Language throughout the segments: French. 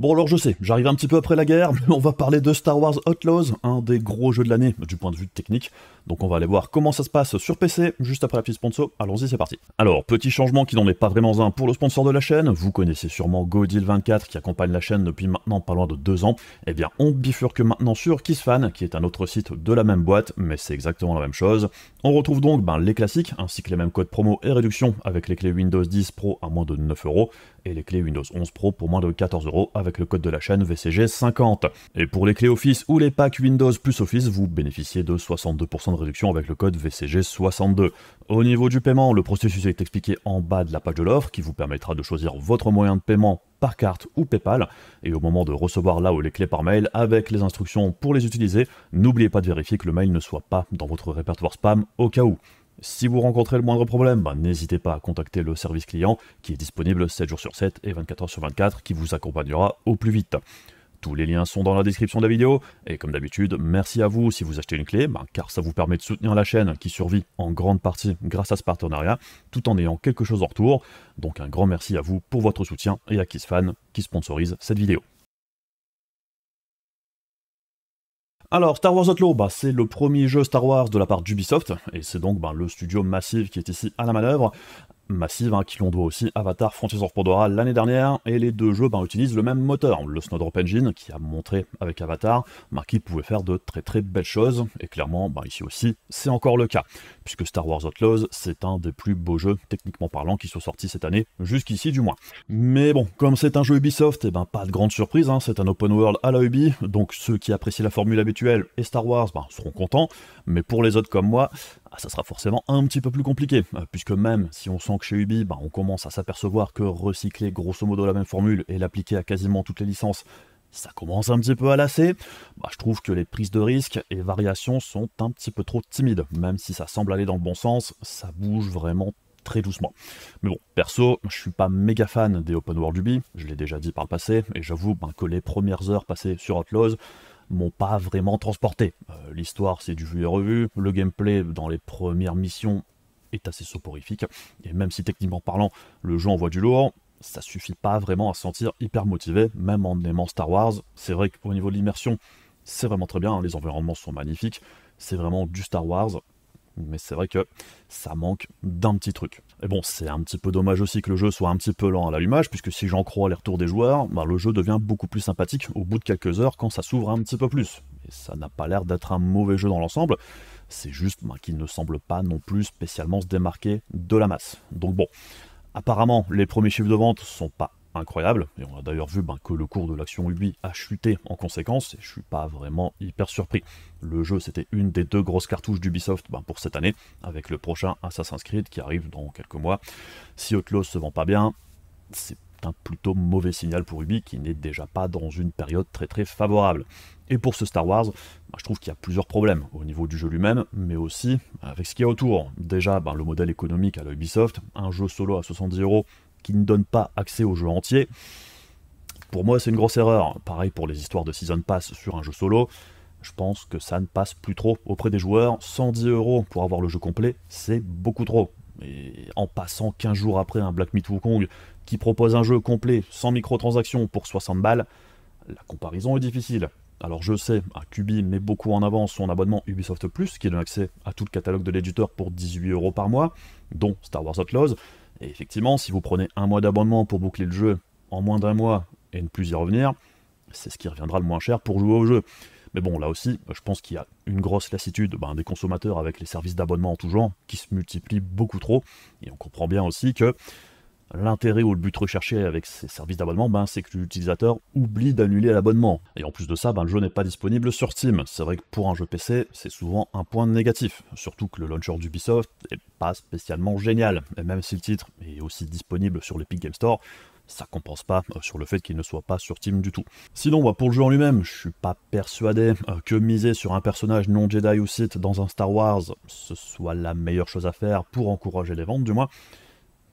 Bon alors je sais, j'arrive un petit peu après la guerre, mais on va parler de Star Wars Outlaws, un des gros jeux de l'année du point de vue technique. Donc on va aller voir comment ça se passe sur PC, juste après la petite sponsor. Allons-y, c'est parti. Alors, petit changement qui n'en est pas vraiment un pour le sponsor de la chaîne, vous connaissez sûrement Godil24 qui accompagne la chaîne depuis maintenant pas loin de 2 ans. Eh bien, on bifurque maintenant sur KissFan, qui est un autre site de la même boîte, mais c'est exactement la même chose. On retrouve donc les classiques, ainsi que les mêmes codes promo et réductions avec les clés Windows 10 Pro à moins de 9€ et les clés Windows 11 Pro pour moins de 14€ avec le code de la chaîne VCG50. Et pour les clés Office ou les packs Windows plus Office, vous bénéficiez de 62% de réduction avec le code VCG62. Au niveau du paiement, le processus est expliqué en bas de la page de l'offre qui vous permettra de choisir votre moyen de paiement par carte ou PayPal. Et au moment de recevoir là ou les clés par mail avec les instructions pour les utiliser, n'oubliez pas de vérifier que le mail ne soit pas dans votre répertoire spam au cas où. Si vous rencontrez le moindre problème, n'hésitez pas à contacter le service client qui est disponible 7 jours sur 7 et 24 heures sur 24 qui vous accompagnera au plus vite. Tous les liens sont dans la description de la vidéo, et comme d'habitude, merci à vous si vous achetez une clé, car ça vous permet de soutenir la chaîne qui survit en grande partie grâce à ce partenariat, tout en ayant quelque chose en retour. Donc un grand merci à vous pour votre soutien et à KissFan qui sponsorise cette vidéo. Alors, Star Wars Outlaw, c'est le premier jeu Star Wars de la part d'Ubisoft, et c'est donc le studio Massive qui est ici à la manœuvre. Massive, qui l'on doit aussi Avatar Frontiers of Pandora l'année dernière, et les deux jeux utilisent le même moteur, le Snowdrop Engine, qui a montré avec Avatar qu'il pouvait faire de très belles choses, et clairement, ici aussi, c'est encore le cas, puisque Star Wars Outlaws, c'est un des plus beaux jeux, techniquement parlant, qui sont sortis cette année, jusqu'ici du moins. Mais bon, comme c'est un jeu Ubisoft, pas de grande surprise, c'est un open world à la Ubi, donc ceux qui apprécient la formule habituelle et Star Wars seront contents, mais pour les autres comme moi, ça sera forcément un petit peu plus compliqué, puisque même si on sent que chez Ubi, on commence à s'apercevoir que recycler grosso modo la même formule et l'appliquer à quasiment toutes les licences, ça commence un petit peu à lasser, je trouve que les prises de risques et variations sont un petit peu trop timides, même si ça semble aller dans le bon sens, ça bouge vraiment très doucement. Mais bon, perso, je suis pas méga fan des open world Ubi, je l'ai déjà dit par le passé, et j'avoue que les premières heures passées sur Outlaws m'ont pas vraiment transporté. L'histoire c'est du vu et revu, le gameplay dans les premières missions est assez soporifique, et même si techniquement parlant le jeu envoie du lourd, ça suffit pas vraiment à se sentir hyper motivé, même en aimant Star Wars. C'est vrai qu'au niveau de l'immersion, c'est vraiment très bien, les environnements sont magnifiques, c'est vraiment du Star Wars, mais c'est vrai que ça manque d'un petit truc. Et bon, c'est un petit peu dommage aussi que le jeu soit un petit peu lent à l'allumage, puisque si j'en crois les retours des joueurs, le jeu devient beaucoup plus sympathique au bout de quelques heures quand ça s'ouvre un petit peu plus. Et ça n'a pas l'air d'être un mauvais jeu dans l'ensemble, c'est juste qu'il ne semble pas non plus spécialement se démarquer de la masse. Donc bon, apparemment les premiers chiffres de vente sont pas incroyable, et on a d'ailleurs vu que le cours de l'action Ubi a chuté en conséquence, et je suis pas vraiment hyper surpris. Le jeu c'était une des 2 grosses cartouches d'Ubisoft pour cette année, avec le prochain Assassin's Creed qui arrive dans quelques mois. Si Outlaws se vend pas bien, c'est un plutôt mauvais signal pour Ubi qui n'est déjà pas dans une période très favorable. Et pour ce Star Wars, je trouve qu'il y a plusieurs problèmes au niveau du jeu lui-même, mais aussi avec ce qu'il y a autour. Déjà, le modèle économique à la Ubisoft, un jeu solo à 70€ qui ne donne pas accès au jeu entier, pour moi c'est une grosse erreur. Pareil pour les histoires de Season Pass sur un jeu solo, je pense que ça ne passe plus trop auprès des joueurs. 110€ pour avoir le jeu complet, c'est beaucoup trop. Et en passant 15 jours après un Black Myth Wukong qui propose un jeu complet sans microtransactions pour 60 balles, la comparaison est difficile. Alors je sais, Ubi met beaucoup en avant son abonnement Ubisoft Plus, qui donne accès à tout le catalogue de l'éditeur pour 18€ par mois, dont Star Wars Outlaws. Et effectivement, si vous prenez un mois d'abonnement pour boucler le jeu en moins d'un mois et ne plus y revenir, c'est ce qui reviendra le moins cher pour jouer au jeu. Mais bon, là aussi, je pense qu'il y a une grosse lassitude des consommateurs avec les services d'abonnement en tout genre, qui se multiplient beaucoup trop, et on comprend bien aussi que l'intérêt ou le but recherché avec ces services d'abonnement, c'est que l'utilisateur oublie d'annuler l'abonnement. Et en plus de ça, le jeu n'est pas disponible sur Steam. C'est vrai que pour un jeu PC, c'est souvent un point négatif. Surtout que le launcher d'Ubisoft n'est pas spécialement génial. Et même si le titre est aussi disponible sur l'Epic Game Store, ça compense pas sur le fait qu'il ne soit pas sur Steam du tout. Sinon, pour le jeu en lui-même, je suis pas persuadé que miser sur un personnage non Jedi ou Sith dans un Star Wars, ce soit la meilleure chose à faire pour encourager les ventes, du moins.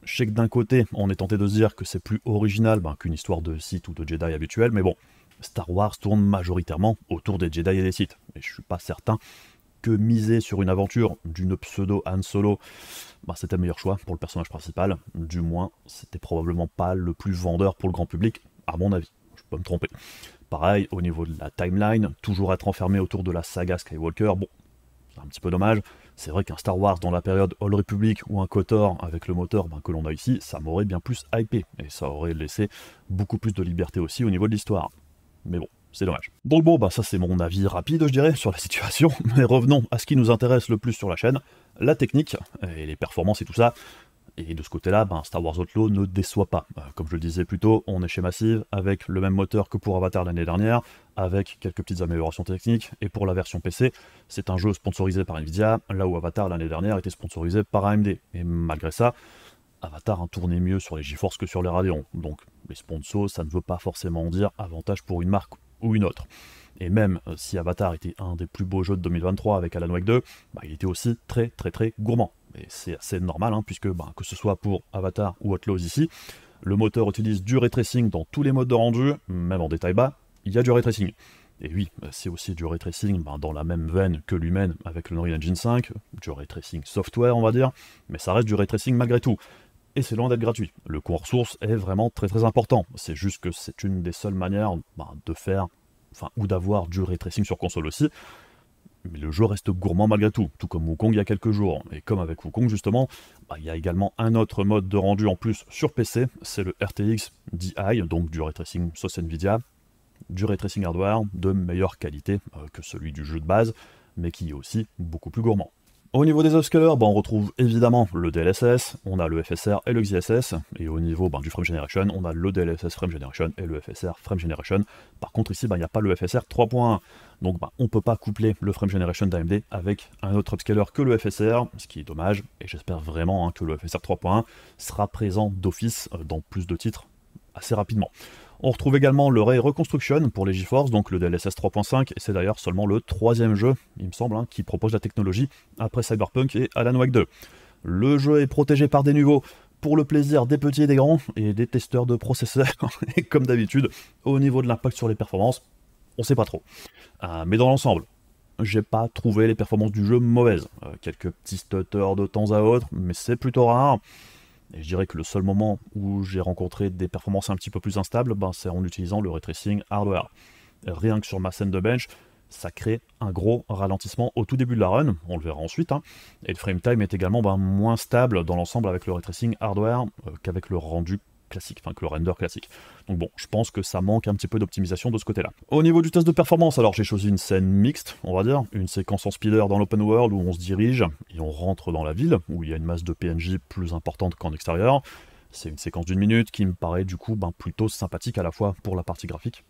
Je sais que d'un côté, on est tenté de se dire que c'est plus original qu'une histoire de Sith ou de Jedi habituelle, mais bon, Star Wars tourne majoritairement autour des Jedi et des Sith, et je suis pas certain que miser sur une aventure d'une pseudo Han Solo, c'était le meilleur choix pour le personnage principal, du moins, c'était probablement pas le plus vendeur pour le grand public, à mon avis. Je peux me tromper. Pareil, au niveau de la timeline, toujours être enfermé autour de la saga Skywalker, bon, c'est un petit peu dommage. C'est vrai qu'un Star Wars dans la période Old Republic ou un KOTOR avec le moteur que l'on a ici, ça m'aurait bien plus hypé, et ça aurait laissé beaucoup plus de liberté aussi au niveau de l'histoire. Mais bon, c'est dommage. Donc bon, ça c'est mon avis rapide, je dirais, sur la situation, mais revenons à ce qui nous intéresse le plus sur la chaîne, la technique, et les performances et tout ça. Et de ce côté-là, Star Wars Outlaw ne déçoit pas. Comme je le disais plus tôt, on est chez Massive, avec le même moteur que pour Avatar l'année dernière, avec quelques petites améliorations techniques, et pour la version PC, c'est un jeu sponsorisé par Nvidia, là où Avatar l'année dernière était sponsorisé par AMD. Et malgré ça, Avatar tournait mieux sur les GeForce que sur les Radeon. Donc les sponsors, ça ne veut pas forcément dire avantage pour une marque ou une autre. Et même si Avatar était un des plus beaux jeux de 2023 avec Alan Wake 2, il était aussi très gourmand. Et c'est assez normal, puisque que ce soit pour Avatar ou Outlaws ici, le moteur utilise du ray tracing dans tous les modes de rendu, même en détail bas, il y a du ray tracing. Et oui, c'est aussi du ray tracing dans la même veine que l'humaine avec le Unreal Engine 5, du ray tracing software on va dire, mais ça reste du ray tracing malgré tout. Et c'est loin d'être gratuit. Le coût en ressources est vraiment très important. C'est juste que c'est une des seules manières de faire, ou d'avoir du ray tracing sur console aussi. Mais le jeu reste gourmand malgré tout comme Wukong il y a quelques jours. Et comme avec Wukong justement, il y a également un autre mode de rendu en plus sur PC, c'est le RTX DI, donc du ray tracing sauce Nvidia, du ray tracing hardware de meilleure qualité que celui du jeu de base, mais qui est aussi beaucoup plus gourmand. Au niveau des upscalers, on retrouve évidemment le DLSS, on a le FSR et le XeSS, et au niveau du Frame Generation, on a le DLSS Frame Generation et le FSR Frame Generation. Par contre ici, il n'y a pas le FSR 3.1, donc on ne peut pas coupler le Frame Generation d'AMD avec un autre upscaler que le FSR, ce qui est dommage, et j'espère vraiment que le FSR 3.1 sera présent d'office dans plus de titres assez rapidement. On retrouve également le Ray Reconstruction pour les GeForce, donc le DLSS 3.5, et c'est d'ailleurs seulement le 3e jeu, il me semble, qui propose la technologie après Cyberpunk et Alan Wake 2. Le jeu est protégé par des niveaux pour le plaisir des petits et des grands, et des testeurs de processeurs, et comme d'habitude, au niveau de l'impact sur les performances, on sait pas trop. Mais dans l'ensemble, j'ai pas trouvé les performances du jeu mauvaises. Quelques petits stutters de temps à autre, mais c'est plutôt rare. Et je dirais que le seul moment où j'ai rencontré des performances un petit peu plus instables, c'est en utilisant le ray tracing hardware. Rien que sur ma scène de bench, ça crée un gros ralentissement au tout début de la run, on le verra ensuite, et le frame time est également moins stable dans l'ensemble avec le ray tracing hardware qu'avec le rendu classique, que le render classique. Donc bon, je pense que ça manque un petit peu d'optimisation de ce côté-là. Au niveau du test de performance, alors j'ai choisi une scène mixte, on va dire, une séquence en speeder dans l'open world où on se dirige et on rentre dans la ville, où il y a une masse de PNJ plus importante qu'en extérieur. C'est une séquence d'1 minute qui me paraît du coup plutôt sympathique à la fois pour la partie graphique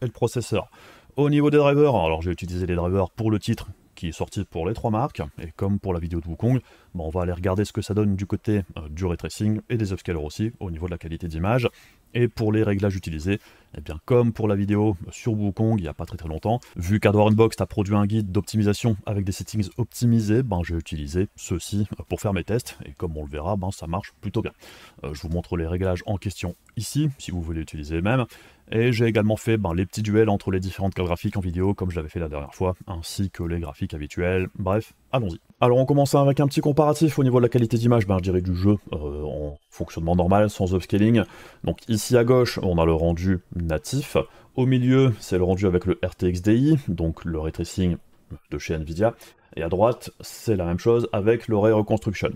et le processeur. Au niveau des drivers, alors j'ai utilisé les drivers pour le titre qui est sorti pour les 3 marques, et comme pour la vidéo de Wukong, on va aller regarder ce que ça donne du côté du ray tracing et des upscalers aussi, au niveau de la qualité d'image. Et pour les réglages utilisés, comme pour la vidéo sur Wukong il n'y a pas très longtemps, vu qu'Hardware Unboxed a produit un guide d'optimisation avec des settings optimisés, j'ai utilisé ceux-ci pour faire mes tests, et comme on le verra, ça marche plutôt bien. Je vous montre les réglages en question ici, si vous voulez utiliser les mêmes, et j'ai également fait les petits duels entre les différentes cartes graphiques en vidéo, comme je l'avais fait la dernière fois, ainsi que les graphiques habituels, bref, allons-y. Alors on commence avec un petit comparatif au niveau de la qualité d'image, je dirais du jeu en fonctionnement normal, sans upscaling. Donc ici à gauche, on a le rendu natif, au milieu, c'est le rendu avec le RTX DI, donc le ray tracing de chez Nvidia, et à droite, c'est la même chose avec le Ray Reconstruction.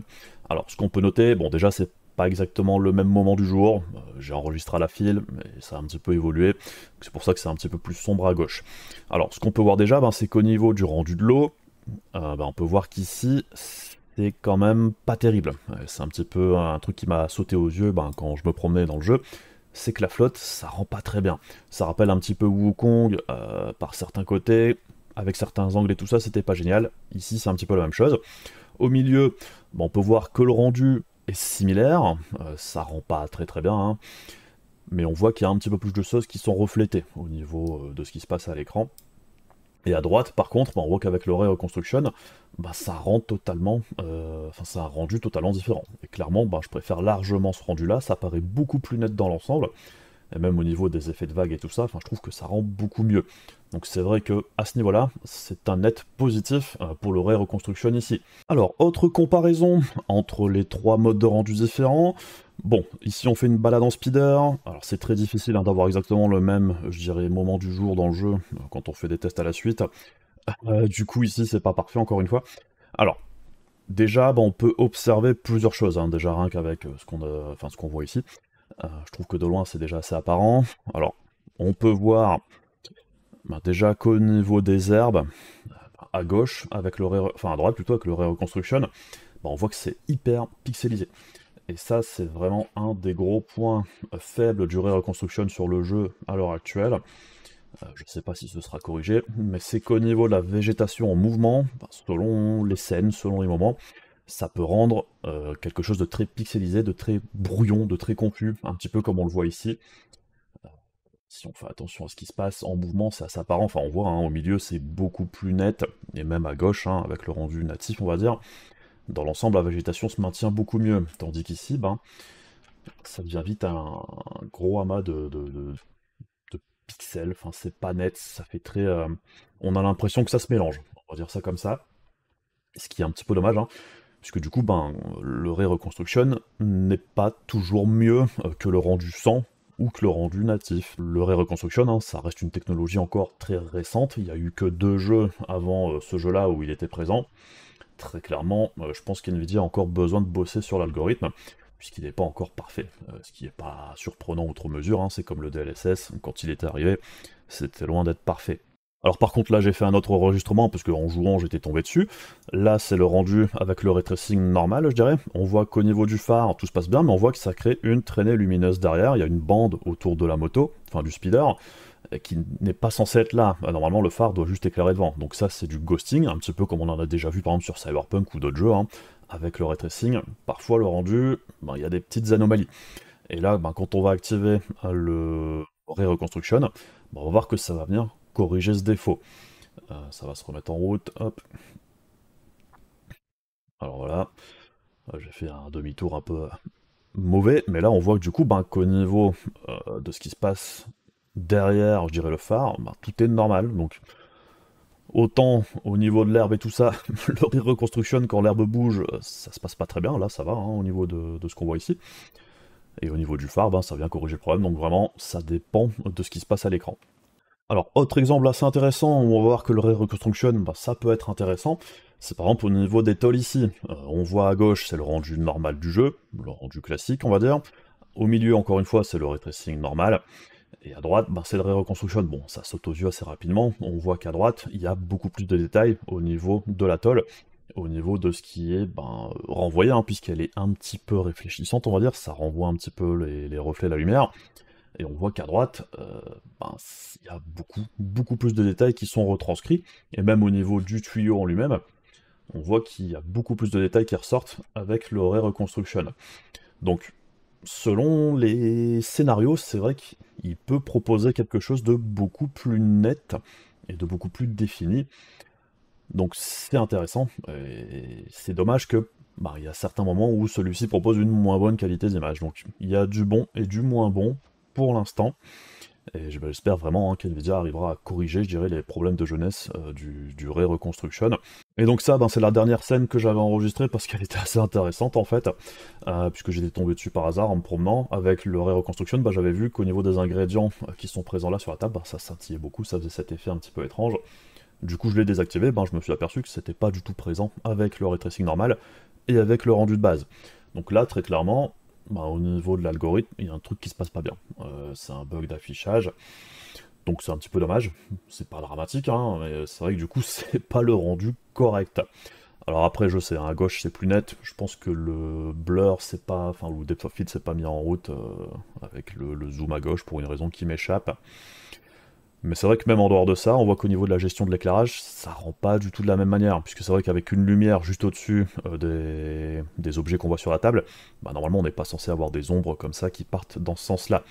Alors ce qu'on peut noter, déjà c'est pas exactement le même moment du jour, j'ai enregistré à la file, mais ça a un petit peu évolué, c'est pour ça que c'est un petit peu plus sombre à gauche. Alors ce qu'on peut voir déjà, c'est qu'au niveau du rendu de l'eau, on peut voir qu'ici, c'est quand même pas terrible. C'est un petit peu un truc qui m'a sauté aux yeux quand je me promenais dans le jeu, c'est que la flotte, ça rend pas très bien. Ça rappelle un petit peu Wukong par certains côtés, avec certains angles et tout ça, c'était pas génial. Ici, c'est un petit peu la même chose. Au milieu, on peut voir que le rendu est similaire, ça rend pas très bien, mais on voit qu'il y a un petit peu plus de choses qui sont reflétées au niveau de ce qui se passe à l'écran. Et à droite, par contre, on voit qu'avec le Ray Reconstruction, ça rend totalement, c'est un rendu totalement différent. Et clairement, je préfère largement ce rendu-là, ça paraît beaucoup plus net dans l'ensemble, et même au niveau des effets de vague et tout ça, je trouve que ça rend beaucoup mieux. Donc c'est vrai que à ce niveau-là, c'est un net positif pour le Ray Reconstruction ici. Alors, autre comparaison entre les 3 modes de rendu différents, Bon, ici on fait une balade en speeder, alors c'est très difficile hein, d'avoir exactement le même, je dirais, moment du jour dans le jeu, quand on fait des tests à la suite. Du coup ici c'est pas parfait encore une fois. Alors, déjà, bah, on peut observer plusieurs choses, hein, déjà rien qu'avec ce qu'on voit ici. Je trouve que de loin c'est déjà assez apparent. Alors, on peut voir bah, déjà qu'au niveau des herbes, à gauche, avec enfin à droite plutôt, avec le Ray Reconstruction, bah, on voit que c'est hyper pixelisé. Et ça, c'est vraiment un des gros points faibles du Ray Reconstruction sur le jeu à l'heure actuelle. Je ne sais pas si ce sera corrigé, mais c'est qu'au niveau de la végétation en mouvement, bah, selon les scènes, selon les moments, ça peut rendre quelque chose de très pixelisé, de très brouillon, de très confus, un petit peu comme on le voit ici. Si on fait attention à ce qui se passe en mouvement, c'est assez apparent, enfin on voit, hein, au milieu c'est beaucoup plus net, et même à gauche, hein, avec le rendu natif on va dire, dans l'ensemble la végétation se maintient beaucoup mieux, tandis qu'ici, ben, ça devient vite un gros amas de pixels, enfin c'est pas net, ça fait très... on a l'impression que ça se mélange, on va dire ça comme ça, ce qui est un petit peu dommage, hein, puisque du coup, ben, le Ray Reconstruction n'est pas toujours mieux que le rendu sans ou que le rendu natif. Le Ray Reconstruction, hein, ça reste une technologie encore très récente, il n'y a eu que 2 jeux avant ce jeu-là où il était présent. Très clairement, je pense qu'NVIDIA a encore besoin de bosser sur l'algorithme, puisqu'il n'est pas encore parfait. Ce qui n'est pas surprenant outre mesure, hein, c'est comme le DLSS, quand il était arrivé, c'était loin d'être parfait. Alors par contre là j'ai fait un autre enregistrement parce qu'en jouant j'étais tombé dessus. Là c'est le rendu avec le ray tracing normal je dirais. On voit qu'au niveau du phare tout se passe bien mais on voit que ça crée une traînée lumineuse derrière. Il y a une bande autour de la moto, enfin du speeder, qui n'est pas censée être là. Normalement le phare doit juste éclairer devant. Donc ça c'est du ghosting, un petit peu comme on en a déjà vu par exemple sur Cyberpunk ou d'autres jeux. Hein. Avec le ray tracing, parfois le rendu, ben, il y a des petites anomalies. Et là ben, quand on va activer le Ray Reconstruction, ben, on va voir que ça va venir corriger ce défaut. Ça va se remettre en route, hop. Alors voilà, j'ai fait un demi-tour un peu mauvais, mais là on voit que du coup, ben, qu'au niveau de ce qui se passe derrière, je dirais le phare, ben, tout est normal, donc autant au niveau de l'herbe et tout ça, le reconstruction quand l'herbe bouge, ça se passe pas très bien, là ça va, hein, au niveau de ce qu'on voit ici, et au niveau du phare, ben, ça vient corriger le problème, donc vraiment, ça dépend de ce qui se passe à l'écran. Alors, autre exemple assez intéressant, où on va voir que le Ray Reconstruction, bah, ça peut être intéressant, c'est par exemple au niveau des tolls ici. On voit à gauche, c'est le rendu normal du jeu, le rendu classique, on va dire. Au milieu, encore une fois, c'est le ray tracing normal. Et à droite, bah, c'est le Ray Reconstruction. Bon, ça saute aux yeux assez rapidement. On voit qu'à droite, il y a beaucoup plus de détails au niveau de la tolle, au niveau de ce qui est ben, renvoyé, hein, puisqu'elle est un petit peu réfléchissante, on va dire. Ça renvoie un petit peu les reflets de la lumière. Et on voit qu'à droite, ben, il y a beaucoup plus de détails qui sont retranscrits, et même au niveau du tuyau en lui-même, on voit qu'il y a beaucoup plus de détails qui ressortent avec le Ray Reconstruction. Donc, selon les scénarios, c'est vrai qu'il peut proposer quelque chose de beaucoup plus net et de beaucoup plus défini. Donc c'est intéressant, et c'est dommage que bah, il y a certains moments où celui-ci propose une moins bonne qualité d'image. Donc il y a du bon et du moins bon pour l'instant. Et j'espère vraiment hein, qu'NVIDIA arrivera à corriger, je dirais, les problèmes de jeunesse du Ray Reconstruction. Et donc ça, ben, c'est la dernière scène que j'avais enregistrée parce qu'elle était assez intéressante en fait, puisque j'étais tombé dessus par hasard en me promenant. Avec le Ray Reconstruction, ben, j'avais vu qu'au niveau des ingrédients qui sont présents là sur la table, ben, ça scintillait beaucoup, ça faisait cet effet un petit peu étrange. Du coup, je l'ai désactivé, ben, je me suis aperçu que c'était pas du tout présent avec le ray tracing normal et avec le rendu de base. Donc là, très clairement, ben, au niveau de l'algorithme, il y a un truc qui se passe pas bien. C'est un bug d'affichage, donc c'est un petit peu dommage. C'est pas dramatique, hein, mais c'est vrai que du coup, c'est pas le rendu correct. Alors après, je sais, hein, à gauche c'est plus net. Je pense que le blur, c'est pas, enfin, ou depth of field, c'est pas mis en route avec le zoom à gauche pour une raison qui m'échappe. Mais c'est vrai que même en dehors de ça, on voit qu'au niveau de la gestion de l'éclairage, ça rend pas du tout de la même manière, puisque c'est vrai qu'avec une lumière juste au-dessus des objets qu'on voit sur la table, bah normalement on n'est pas censé avoir des ombres comme ça qui partent dans ce sens-là.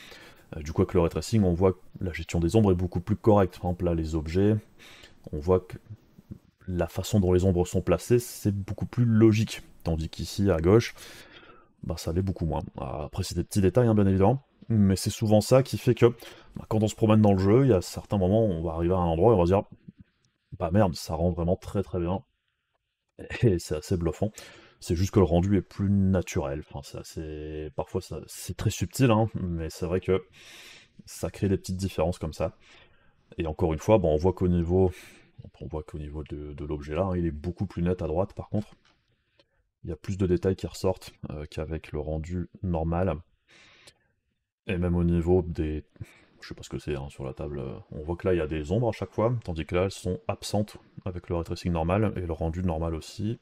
Du coup avec le ray tracing, on voit que la gestion des ombres est beaucoup plus correcte. Par exemple là, les objets, on voit que la façon dont les ombres sont placées, c'est beaucoup plus logique. Tandis qu'ici, à gauche, bah, ça l'est beaucoup moins. Après, c'est des petits détails, hein, bien évidemment, mais c'est souvent ça qui fait que bah, quand on se promène dans le jeu, il y a certains moments où on va arriver à un endroit et on va se dire bah merde, ça rend vraiment très très bien, et c'est assez bluffant. C'est juste que le rendu est plus naturel. Enfin, parfois, c'est très subtil, hein, mais c'est vrai que ça crée des petites différences comme ça. Et encore une fois, bon, on voit qu'au niveau de l'objet là, hein, il est beaucoup plus net à droite par contre. Il y a plus de détails qui ressortent qu'avec le rendu normal. Et même au niveau des... Je sais pas ce que c'est hein, sur la table. On voit que là il y a des ombres à chaque fois, tandis que là elles sont absentes avec le ray tracing normal et le rendu normal aussi,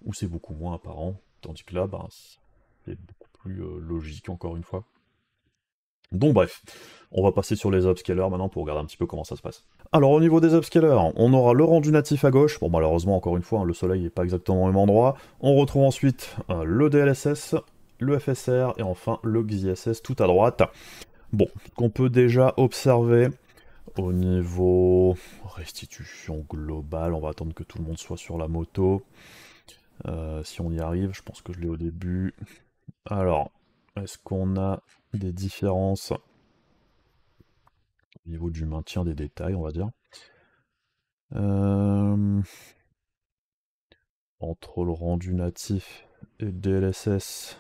où c'est beaucoup moins apparent. Tandis que là, ben, c'est beaucoup plus logique encore une fois. Donc bref, on va passer sur les upscalers maintenant pour regarder un petit peu comment ça se passe. Alors au niveau des upscalers, on aura le rendu natif à gauche, bon malheureusement encore une fois hein, le soleil n'est pas exactement au même endroit. On retrouve ensuite le DLSS, le FSR et enfin le XISS tout à droite. Bon, qu'on peut déjà observer au niveau restitution globale, on va attendre que tout le monde soit sur la moto. Si on y arrive, je pense que je l'ai au début. Alors, est-ce qu'on a des différences au niveau du maintien des détails, on va dire entre le rendu natif et le DLSS,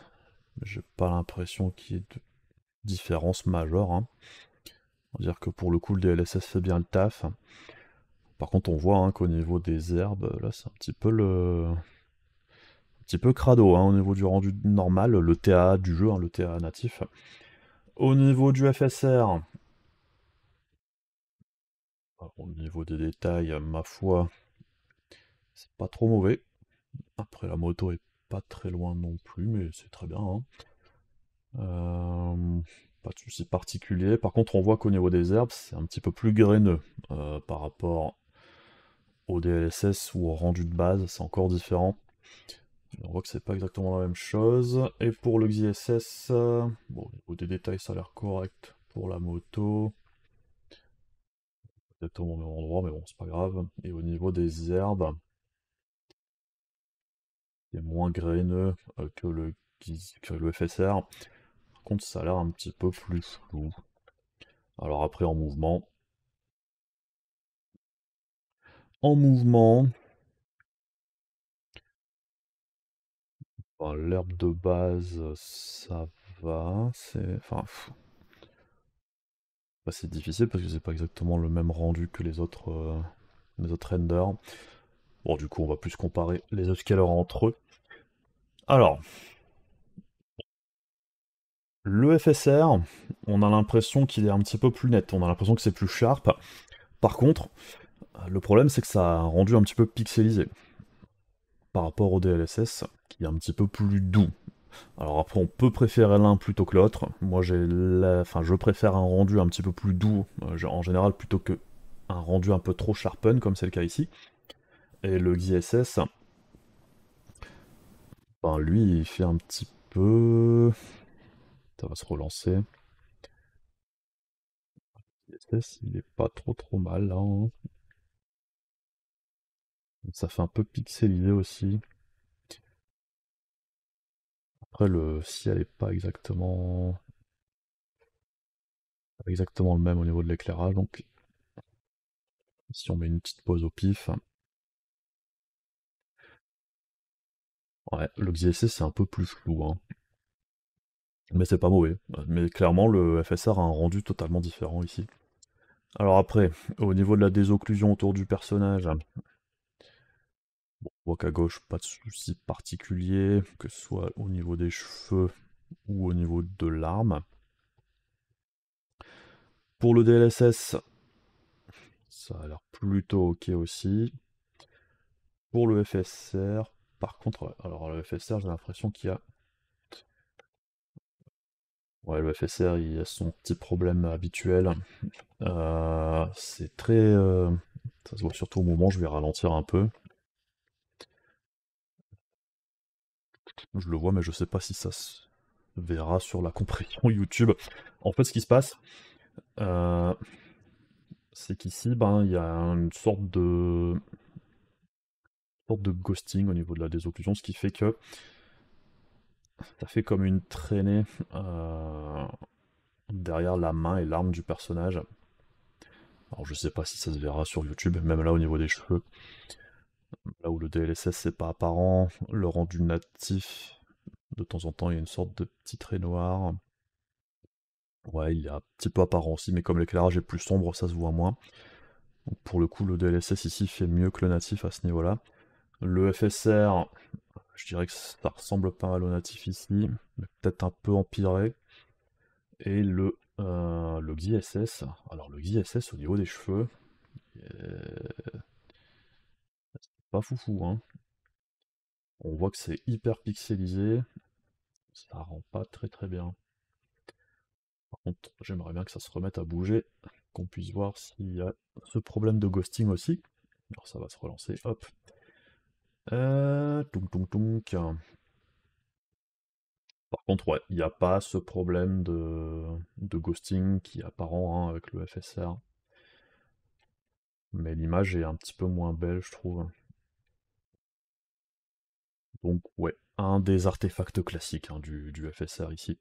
j'ai pas l'impression qu'il y ait de différence majeure. Hein. On va dire que pour le coup, le DLSS fait bien le taf. Par contre, on voit hein, qu'au niveau des herbes, là, c'est un petit peu crado hein, au niveau du rendu normal, le TA du jeu, hein, le TA natif. Au niveau du FSR, au niveau des détails, ma foi, c'est pas trop mauvais. Après, la moto est pas très loin non plus, mais c'est très bien. Hein. Pas de souci particulier. Par contre, on voit qu'au niveau des herbes, c'est un petit peu plus graineux par rapport au DLSS ou au rendu de base, c'est encore différent. On voit que c'est pas exactement la même chose. Et pour le XISS, bon, au niveau des détails, ça a l'air correct pour la moto. Peut-être au même endroit, mais bon, c'est pas grave. Et au niveau des herbes, c'est moins graineux que le FSR. Par contre, ça a l'air un petit peu plus flou. Alors après, en mouvement. En mouvement, enfin, l'herbe de base, ça va. C'est difficile parce que c'est pas exactement le même rendu que les autres renders. Bon, du coup, on va plus comparer les upscalers entre eux. Alors, le FSR, on a l'impression qu'il est un petit peu plus net. On a l'impression que c'est plus sharp. Par contre, le problème, c'est que ça a un rendu un petit peu pixelisé par rapport au DLSS, qui est un petit peu plus doux. Alors après, on peut préférer l'un plutôt que l'autre. Moi, je préfère un rendu un petit peu plus doux, en général, plutôt que un rendu un peu trop sharpen, comme c'est le cas ici. Et le XISS, ben lui, il fait un petit peu... Ça va se relancer. Le XISS, il est pas trop mal, là. Hein. Ça fait un peu pixelisé aussi. Après, le ciel est pas exactement le même au niveau de l'éclairage, donc si on met une petite pause au pif, ouais, le XSS c'est un peu plus flou, hein. Mais c'est pas mauvais. Mais clairement, le FSR a un rendu totalement différent ici. Alors après, au niveau de la désocclusion autour du personnage, bon, on voit qu'à gauche, pas de souci particulier, que ce soit au niveau des cheveux ou au niveau de l'arme. Pour le DLSS, ça a l'air plutôt ok aussi. Pour le FSR, par contre, ouais, alors le FSR, j'ai l'impression qu'il y a... Ouais, le FSR, il a son petit problème habituel. C'est très... ça se voit surtout au moment, je vais ralentir un peu. Je le vois, mais je sais pas si ça se verra sur la compression YouTube. En fait, ce qui se passe, euh, c'est qu'ici, ben, il y a une sorte de ghosting au niveau de la désocclusion, ce qui fait que ça fait comme une traînée derrière la main et l'arme du personnage. Alors je sais pas si ça se verra sur YouTube, même là au niveau des cheveux. Là où le DLSS c'est pas apparent, le rendu natif, de temps en temps il y a une sorte de petit trait noir. Ouais, il est un petit peu apparent aussi, mais comme l'éclairage est plus sombre, ça se voit moins. Donc pour le coup, le DLSS ici fait mieux que le natif à ce niveau-là. Le FSR, je dirais que ça ressemble pas mal au natif ici, mais peut-être un peu empiré. Et le XISS, alors le XISS au niveau des cheveux, pas foufou, hein. On voit que c'est hyper pixelisé, ça rend pas très très bien. Par contre, j'aimerais bien que ça se remette à bouger, qu'on puisse voir s'il y a ce problème de ghosting aussi. Alors ça va se relancer, hop. Tounk tounk tounk. Par contre, ouais, il n'y a pas ce problème de ghosting qui est apparent hein, avec le FSR. Mais l'image est un petit peu moins belle, je trouve. Donc ouais, un des artefacts classiques hein, du FSR ici.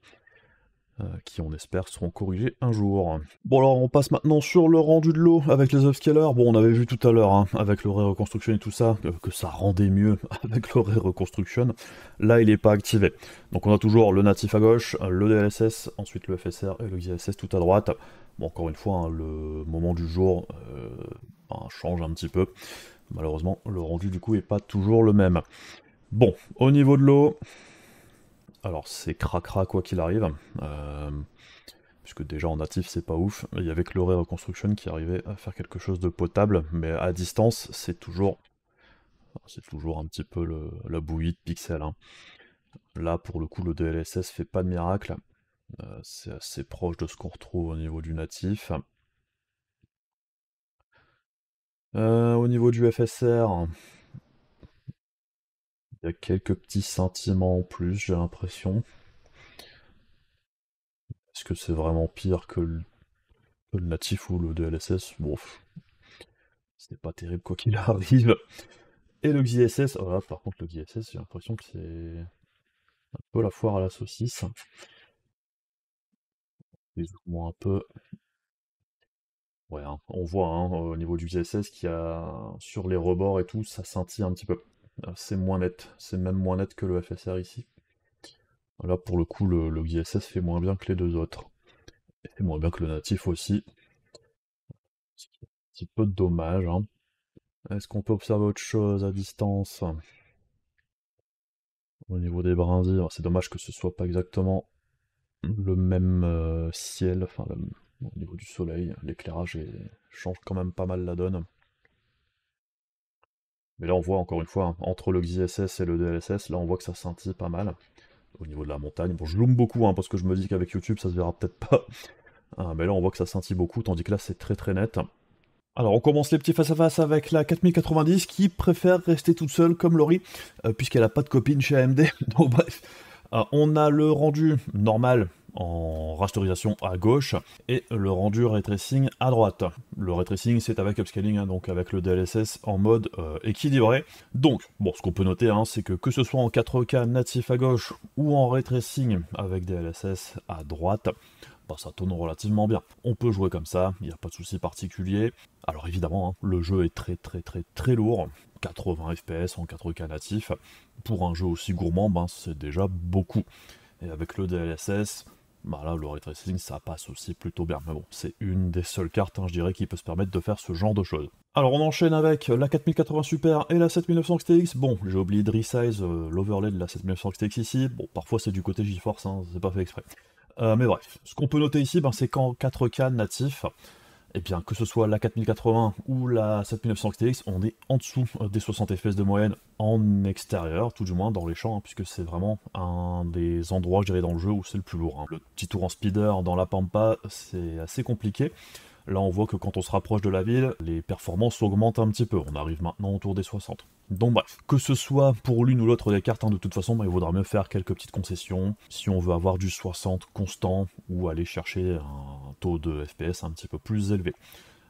Qui on espère seront corrigés un jour. Bon alors on passe maintenant sur le rendu de l'eau avec les upscalers. Bon on avait vu tout à l'heure hein, avec le Ray Reconstruction et tout ça, que ça rendait mieux avec le Ray Reconstruction. Là il n'est pas activé. Donc on a toujours le natif à gauche, le DLSS, ensuite le FSR et le XISS tout à droite. Bon encore une fois, hein, le moment du jour change un petit peu. Malheureusement le rendu du coup est pas toujours le même. Bon, au niveau de l'eau, alors c'est cracra quoi qu'il arrive, puisque déjà en natif c'est pas ouf. Il y avait que le Ray Reconstruction qui arrivait à faire quelque chose de potable, mais à distance c'est toujours un petit peu la bouillie de pixels, hein. Là pour le coup le DLSS fait pas de miracle, c'est assez proche de ce qu'on retrouve au niveau du natif. Au niveau du FSR, il y a quelques petits sentiments en plus, j'ai l'impression. Est-ce que c'est vraiment pire que le natif ou le DLSS? Bon, c'est pas terrible quoi qu'il arrive. Et le XISS, oh là, par contre le XISS, j'ai l'impression que c'est un peu la foire à la saucisse. Les mouvements un peu. Ouais, hein, on voit hein, au niveau du XISS qu'il y a sur les rebords et tout, ça scintille un petit peu. C'est moins net, c'est même moins net que le FSR ici. Là pour le coup le XISS fait moins bien que les deux autres. Et fait moins bien que le natif aussi. Ce qui est un petit peu dommage, hein. Est-ce qu'on peut observer autre chose à distance? Au niveau des brindilles, c'est dommage que ce soit pas exactement le même ciel, enfin au niveau du soleil, l'éclairage change quand même pas mal la donne. Mais là on voit encore une fois, hein, entre le XISS et le DLSS, là on voit que ça scintille pas mal. Au niveau de la montagne, bon je zoome beaucoup hein, parce que je me dis qu'avec YouTube ça se verra peut-être pas. Ah, mais là on voit que ça scintille beaucoup, tandis que là c'est très très net. Alors on commence les petits face-à-face avec la 4090 qui préfère rester toute seule comme Laurie, puisqu'elle n'a pas de copine chez AMD. Donc bref, on a le rendu normal en rasterisation à gauche et le rendu ray tracing à droite. Le ray tracing c'est avec upscaling, hein, donc avec le DLSS en mode équilibré. Donc, bon, ce qu'on peut noter, hein, c'est que ce soit en 4K natif à gauche ou en ray tracing avec DLSS à droite, bah, ça tourne relativement bien. On peut jouer comme ça, il n'y a pas de souci particulier. Alors évidemment, hein, le jeu est très très très très lourd, 80 FPS en 4K natif. Pour un jeu aussi gourmand, ben, c'est déjà beaucoup. Et avec le DLSS, bah là, le ray tracing, ça passe aussi plutôt bien. Mais bon, c'est une des seules cartes, hein, je dirais, qui peut se permettre de faire ce genre de choses. Alors on enchaîne avec la 4080 Super et la 7900 XTX. Bon, j'ai oublié de resize l'overlay de la 7900 XTX ici. Bon, parfois c'est du côté GeForce, hein, c'est pas fait exprès. Mais bref, ce qu'on peut noter ici, ben, c'est qu'en 4K natif, et bien que ce soit la 4080 ou la 7900 XTX, on est en dessous des 60 FPS de moyenne en extérieur, tout du moins dans les champs, hein, puisque c'est vraiment un des endroits, je dirais, dans le jeu où c'est le plus lourd, hein. Le petit tour en speeder dans la pampa, c'est assez compliqué. Là, on voit que quand on se rapproche de la ville, les performances augmentent un petit peu. On arrive maintenant autour des 60. Donc bref, que ce soit pour l'une ou l'autre des cartes, hein, de toute façon, bah, il vaudra mieux faire quelques petites concessions si on veut avoir du 60 constant ou aller chercher un taux de FPS un petit peu plus élevé.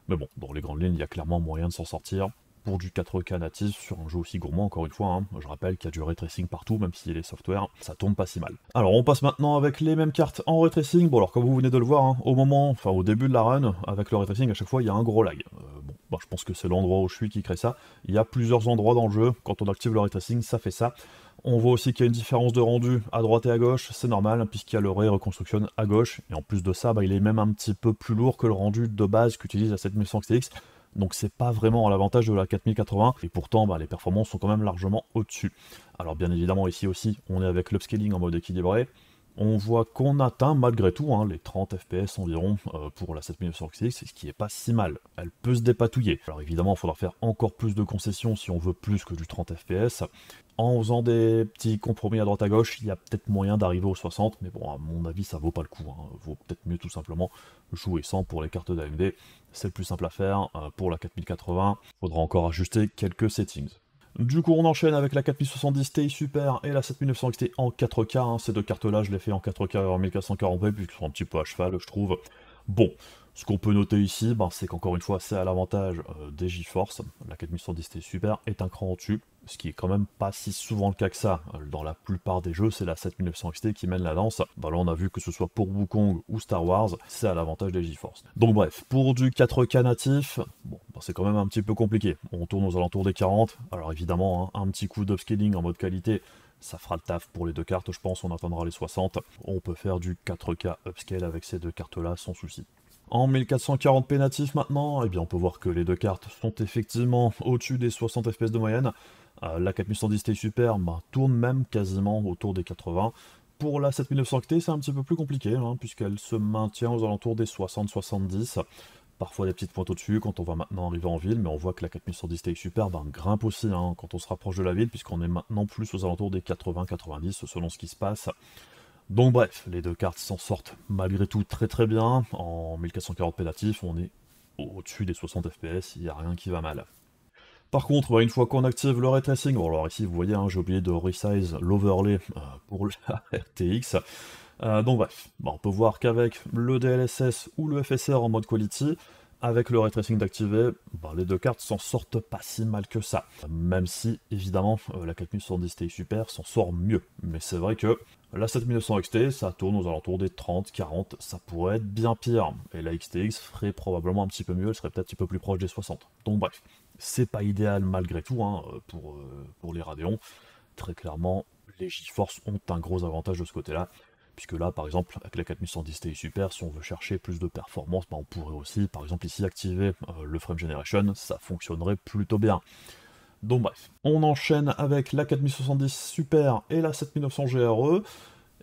Mais bon, dans les grandes lignes, il y a clairement moyen de s'en sortir. Pour du 4K natif sur un jeu aussi gourmand, encore une fois, hein, je rappelle qu'il y a du ray tracing partout, même si les softwares, ça tourne pas si mal. Alors on passe maintenant avec les mêmes cartes en ray tracing. Bon alors comme vous venez de le voir, hein, au début de la run, avec le ray tracing, à chaque fois il y a un gros lag. Bon, Bon, je pense que c'est l'endroit où je suis qui crée ça. Il y a plusieurs endroits dans le jeu, quand on active le ray tracing, ça fait ça. On voit aussi qu'il y a une différence de rendu à droite et à gauche, c'est normal, puisqu'il y a le ray reconstruction à gauche, et en plus de ça, il est même un petit peu plus lourd que le rendu de base qu'utilise la 7100 XTX, donc c'est pas vraiment à l'avantage de la 4080, et pourtant les performances sont quand même largement au-dessus. Alors bien évidemment ici aussi, on est avec l'upscaling en mode équilibré, on voit qu'on atteint malgré tout les 30 FPS environ pour la 7900 XTX, ce qui est pas si mal. Elle peut se dépatouiller. Alors évidemment, il faudra faire encore plus de concessions si on veut plus que du 30 FPS. En faisant des petits compromis à droite à gauche, il y a peut-être moyen d'arriver aux 60, mais bon, à mon avis, ça vaut pas le coup. Vaut peut-être mieux tout simplement jouer sans pour les cartes d'AMD. C'est le plus simple à faire. Pour la 4080, il faudra encore ajuster quelques settings. Du coup, on enchaîne avec la 4070 Ti Super et la 7900 XT en 4K. Ces deux cartes-là, je les fais en 4K en 1440p, puisqu'ils sont un petit peu à cheval, je trouve. Bon, ce qu'on peut noter ici, c'est qu'encore une fois, c'est à l'avantage des GeForce. La 4070 Ti Super est un cran au-dessus, ce qui est quand même pas si souvent le cas que ça. Dans la plupart des jeux, c'est la 7900 XT qui mène la danse. Là, on a vu que ce soit pour Wukong ou Star Wars, c'est à l'avantage des GeForce. Donc bref, pour du 4K natif, bon, c'est quand même un petit peu compliqué. On tourne aux alentours des 40. Alors évidemment, un petit coup d'upscaling en mode qualité, ça fera le taf pour les deux cartes, je pense, on atteindra les 60. On peut faire du 4K upscale avec ces deux cartes-là sans souci. En 1440p natif maintenant, on peut voir que les deux cartes sont effectivement au-dessus des 60 FPS de moyenne. La 4110 Ti Super tourne même quasiment autour des 80. Pour la 7900 XT, c'est un petit peu plus compliqué, puisqu'elle se maintient aux alentours des 60-70. Parfois des petites pointes au-dessus quand on va maintenant arriver en ville, mais on voit que la 4110 Ti Super grimpe aussi quand on se rapproche de la ville, puisqu'on est maintenant plus aux alentours des 80-90 selon ce qui se passe. Donc bref, les deux cartes s'en sortent malgré tout très très bien. En 1440p natif, on est au-dessus des 60 FPS, il n'y a rien qui va mal. Par contre, une fois qu'on active le ray tracing, bon alors ici vous voyez, j'ai oublié de resize l'overlay pour la RTX. Donc bref, on peut voir qu'avec le DLSS ou le FSR en mode quality, avec le ray tracing d'activer, les deux cartes s'en sortent pas si mal que ça. Même si, évidemment, la 4170 Ti Super s'en sort mieux. Mais c'est vrai que la 7900 XT, ça tourne aux alentours des 30, 40, ça pourrait être bien pire. Et la XTX ferait probablement un petit peu mieux, elle serait peut-être un petit peu plus proche des 60. Donc bref, c'est pas idéal malgré tout pour les Radeon. Très clairement, les GeForce ont un gros avantage de ce côté-là. Puisque là, par exemple, avec la 4110 Ti Super, si on veut chercher plus de performance, on pourrait aussi, par exemple, ici activer le Frame Generation, ça fonctionnerait plutôt bien. Donc bref, on enchaîne avec la 4070 Super et la 7900 GRE.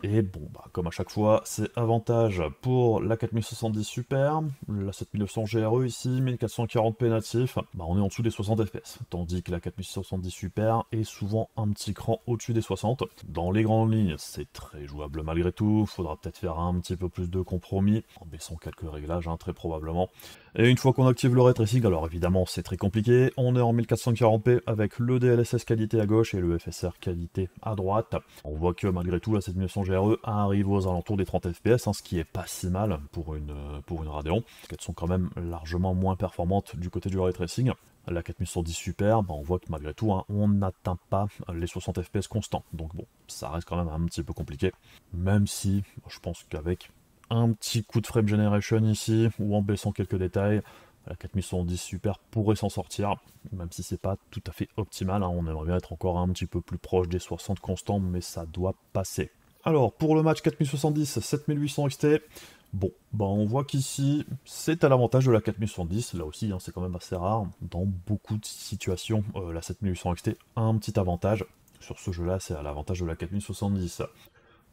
Et bon, comme à chaque fois, c'est avantage pour la 4070 Super, la 7900 GRE ici, 1440p natif, on est en dessous des 60 FPS, tandis que la 4070 Super est souvent un petit cran au-dessus des 60. Dans les grandes lignes, c'est très jouable malgré tout, faudra peut-être faire un petit peu plus de compromis, en baissant quelques réglages, très probablement. Et une fois qu'on active le ray tracing, alors évidemment c'est très compliqué, on est en 1440p avec le DLSS qualité à gauche et le FSR qualité à droite. On voit que malgré tout la 7900 GRE arrive aux alentours des 30 FPS, ce qui est pas si mal pour une Radeon, parce qu'elles sont quand même largement moins performantes du côté du ray tracing. La 4110 Super, on voit que malgré tout, on n'atteint pas les 60 FPS constants, donc bon, ça reste quand même un petit peu compliqué, même si je pense qu'avec un petit coup de frame generation ici, ou en baissant quelques détails, la 4110 Super pourrait s'en sortir, même si c'est pas tout à fait optimal, on aimerait bien être encore un petit peu plus proche des 60 constants, mais ça doit passer. Alors, pour le match 4070, 7800 XT, bon, on voit qu'ici, c'est à l'avantage de la 4070, là aussi, c'est quand même assez rare, dans beaucoup de situations, la 7800 XT a un petit avantage, sur ce jeu-là, c'est à l'avantage de la 4070.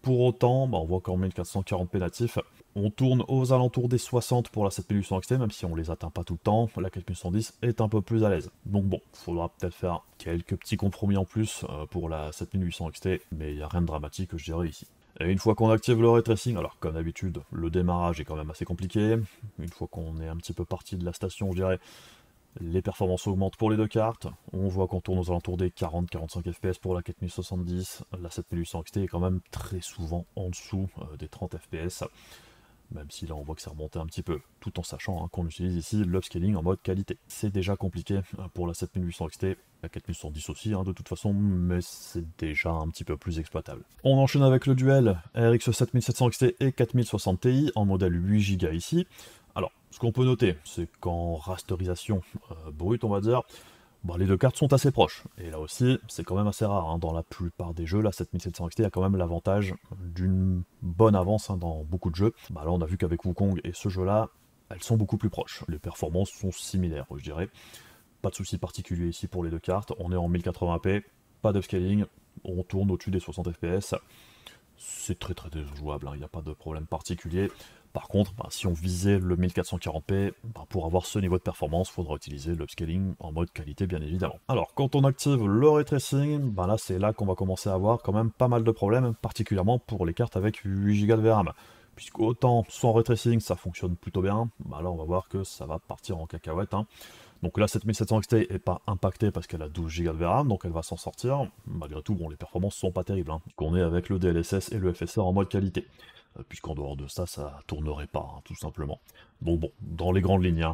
Pour autant, on voit qu'en 1440p natif, on tourne aux alentours des 60 pour la 7800 XT, même si on les atteint pas tout le temps, la 4110 est un peu plus à l'aise. Donc bon, il faudra peut-être faire quelques petits compromis en plus pour la 7800 XT, mais il n'y a rien de dramatique, je dirais, ici. Et une fois qu'on active le ray tracing, alors comme d'habitude, le démarrage est quand même assez compliqué. Une fois qu'on est un petit peu parti de la station, je dirais, les performances augmentent pour les deux cartes, on voit qu'on tourne aux alentours des 40-45 FPS pour la 4070, la 7800 XT est quand même très souvent en dessous des 30 FPS, même si là on voit que c'est remonté un petit peu, tout en sachant qu'on utilise ici l'upscaling en mode qualité. C'est déjà compliqué pour la 7800 XT, la 4110 aussi de toute façon, mais c'est déjà un petit peu plus exploitable. On enchaîne avec le duel RX 7700 XT et 4060 Ti en modèle 8 Go ici. Alors, ce qu'on peut noter, c'est qu'en rasterisation brute, on va dire, les deux cartes sont assez proches. Et là aussi, c'est quand même assez rare. Hein. Dans la plupart des jeux, la 7700 XT a quand même l'avantage d'une bonne avance dans beaucoup de jeux. Là, on a vu qu'avec Wukong et ce jeu-là, elles sont beaucoup plus proches. Les performances sont similaires, je dirais. Pas de souci particulier ici pour les deux cartes. On est en 1080p, pas d'upscaling, on tourne au-dessus des 60 fps. C'est très jouable, il n'y a pas de problème particulier. Par contre, si on visait le 1440p, pour avoir ce niveau de performance, il faudra utiliser l'upscaling en mode qualité, bien évidemment. Alors, quand on active le ray tracing, là c'est là qu'on va commencer à avoir quand même pas mal de problèmes, particulièrement pour les cartes avec 8 Go de VRAM. Puisque autant sans ray tracing, ça fonctionne plutôt bien, là on va voir que ça va partir en cacahuète. Hein. Donc là, 7700 XT n'est pas impactée parce qu'elle a 12 Go de VRAM, donc elle va s'en sortir. Malgré tout, les performances sont pas terribles, puisqu'on est avec le DLSS et le FSR en mode qualité. Puisqu'en dehors de ça, ça tournerait pas, tout simplement. Donc bon, dans les grandes lignes,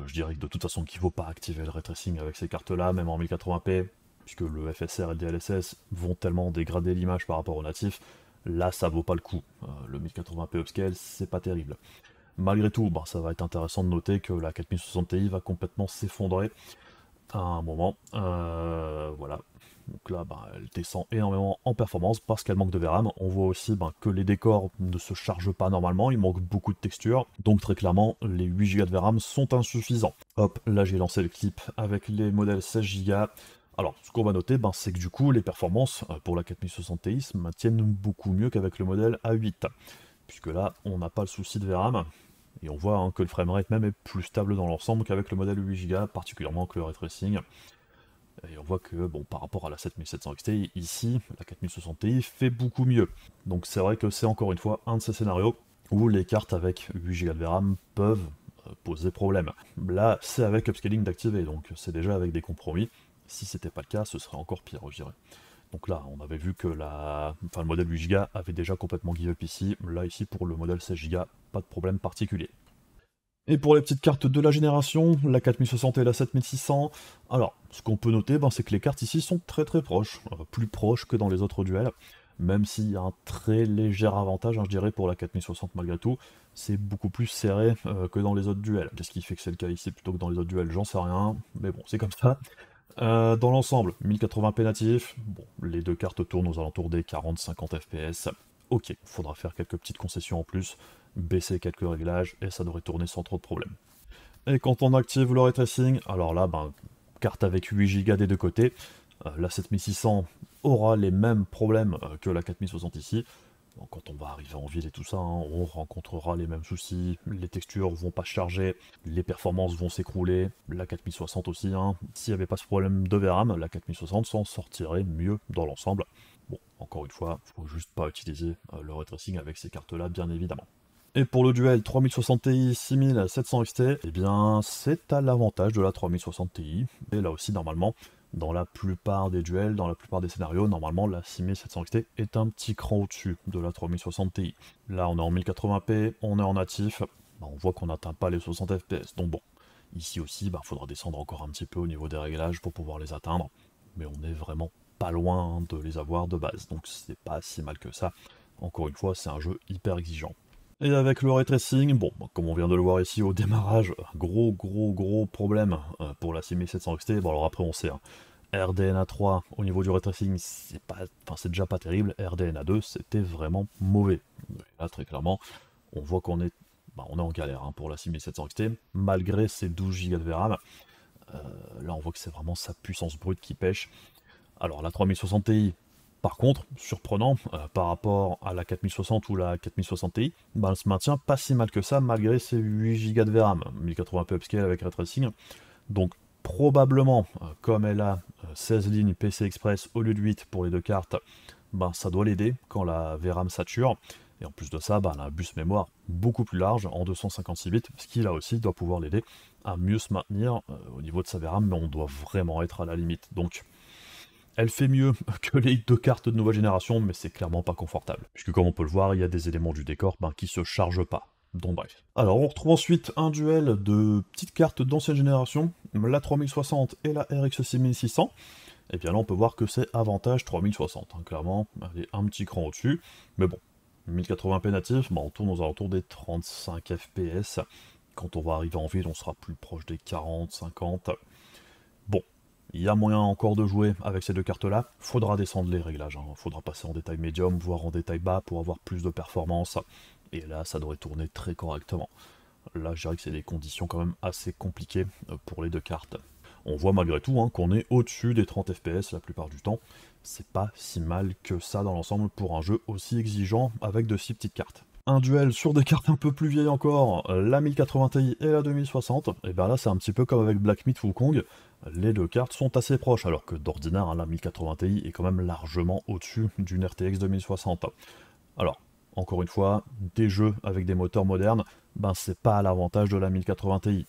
je dirais que de toute façon qu'il ne faut pas activer le ray tracing avec ces cartes-là, même en 1080p, puisque le FSR et le DLSS vont tellement dégrader l'image par rapport au natif, là ça vaut pas le coup. Le 1080p upscale, c'est pas terrible. Malgré tout, ça va être intéressant de noter que la 4060 Ti va complètement s'effondrer à un moment. Voilà. Donc là, elle descend énormément en performance parce qu'elle manque de VRAM. On voit aussi que les décors ne se chargent pas normalement, il manque beaucoup de textures. Donc très clairement, les 8 Go de VRAM sont insuffisants. Hop, là j'ai lancé le clip avec les modèles 16 Go. Alors, ce qu'on va noter, c'est que du coup, les performances pour la 4060 Ti se maintiennent beaucoup mieux qu'avec le modèle A8. Puisque là, on n'a pas le souci de VRAM. Et on voit que le framerate même est plus stable dans l'ensemble qu'avec le modèle 8 Go, particulièrement avec le ray tracing. Et on voit que, par rapport à la 7700 XT, ici, la 4060 Ti fait beaucoup mieux. Donc c'est vrai que c'est encore une fois un de ces scénarios où les cartes avec 8 Go de VRAM peuvent poser problème. Là, c'est avec upscaling d'activer, donc c'est déjà avec des compromis. Si c'était pas le cas, ce serait encore pire, je dirais. Donc là, on avait vu que le modèle 8 Go avait déjà complètement give up ici. Là, ici, pour le modèle 16 Go, pas de problème particulier. Et pour les petites cartes de la génération, la 4060 et la 7600, alors, ce qu'on peut noter, c'est que les cartes ici sont très proches, plus proches que dans les autres duels, même s'il y a un très léger avantage, je dirais, pour la 4060 malgré tout, c'est beaucoup plus serré que dans les autres duels. Qu'est-ce qui fait que c'est le cas ici plutôt que dans les autres duels? J'en sais rien, mais bon, c'est comme ça. Dans l'ensemble, 1080p natif, les deux cartes tournent aux alentours des 40-50 fps. Ok, faudra faire quelques petites concessions en plus, baisser quelques réglages, et ça devrait tourner sans trop de problèmes. Et quand on active le ray tracing, alors là, carte avec 8 Go des deux côtés, la 7600 aura les mêmes problèmes que la 4060 ici. Donc, quand on va arriver en ville et tout ça, on rencontrera les mêmes soucis, les textures vont pas se charger, les performances vont s'écrouler, la 4060 aussi, s'il n'y avait pas ce problème de VRAM, la 4060 s'en sortirait mieux dans l'ensemble. Bon, encore une fois, faut juste pas utiliser le ray tracing avec ces cartes-là, bien évidemment. Et pour le duel 3060 Ti 6700 XT, eh bien c'est à l'avantage de la 3060 Ti. Et là aussi normalement, dans la plupart des duels, dans la plupart des scénarios, normalement la 6700 XT est un petit cran au-dessus de la 3060 Ti. Là on est en 1080p, on est en natif, on voit qu'on n'atteint pas les 60 fps. Donc bon, ici aussi, il faudra descendre encore un petit peu au niveau des réglages pour pouvoir les atteindre. Mais on est vraiment pas loin de les avoir de base, donc c'est pas si mal que ça. Encore une fois, c'est un jeu hyper exigeant. Et avec le ray tracing, comme on vient de le voir ici au démarrage, gros problème pour la 6700 XT. Bon alors après on sait, RDNA 3 au niveau du ray tracing, c'est déjà pas terrible. RDNA 2 c'était vraiment mauvais. Et là très clairement, on voit qu'on est, on est en galère pour la 6700 XT, malgré ses 12 Go de VRAM. Là on voit que c'est vraiment sa puissance brute qui pêche. Alors la 3060 Ti, par contre, surprenant, par rapport à la 4060 ou la 4060 Ti, elle se maintient pas si mal que ça malgré ses 8 Go de VRAM, 1080p upscale avec ray tracing. Donc probablement, comme elle a 16 lignes PC Express au lieu de 8 pour les deux cartes, ça doit l'aider quand la VRAM sature. Et en plus de ça, elle a un bus mémoire beaucoup plus large, en 256 bits, ce qui là aussi doit pouvoir l'aider à mieux se maintenir au niveau de sa VRAM, mais on doit vraiment être à la limite. Donc elle fait mieux que les deux cartes de nouvelle génération, mais c'est clairement pas confortable. Puisque comme on peut le voir, il y a des éléments du décor qui se chargent pas. Donc bref. Alors on retrouve ensuite un duel de petites cartes d'ancienne génération, la 3060 et la RX 6600. Et bien là on peut voir que c'est avantage 3060, clairement, elle est un petit cran au-dessus, mais bon, 1080p natif, on tourne aux alentours des 35 fps, Quand on va arriver en ville, on sera plus proche des 40, 50. Bon, il y a moyen encore de jouer avec ces deux cartes-là. Faudra descendre les réglages, hein. Faudra passer en détail médium, voire en détail bas pour avoir plus de performance. Et là, ça devrait tourner très correctement. Là, je dirais que c'est des conditions quand même assez compliquées pour les deux cartes. On voit malgré tout hein, qu'on est au-dessus des 30 FPS la plupart du temps. C'est pas si mal que ça dans l'ensemble pour un jeu aussi exigeant avec de si petites cartes. Un duel sur des cartes un peu plus vieilles encore, la 1080 Ti et la 2060, et bien là c'est un petit peu comme avec Black Myth Wukong, les deux cartes sont assez proches, alors que d'ordinaire hein, la 1080 Ti est quand même largement au-dessus d'une RTX 2060. Alors, encore une fois, des jeux avec des moteurs modernes, ben c'est pas à l'avantage de la 1080 Ti.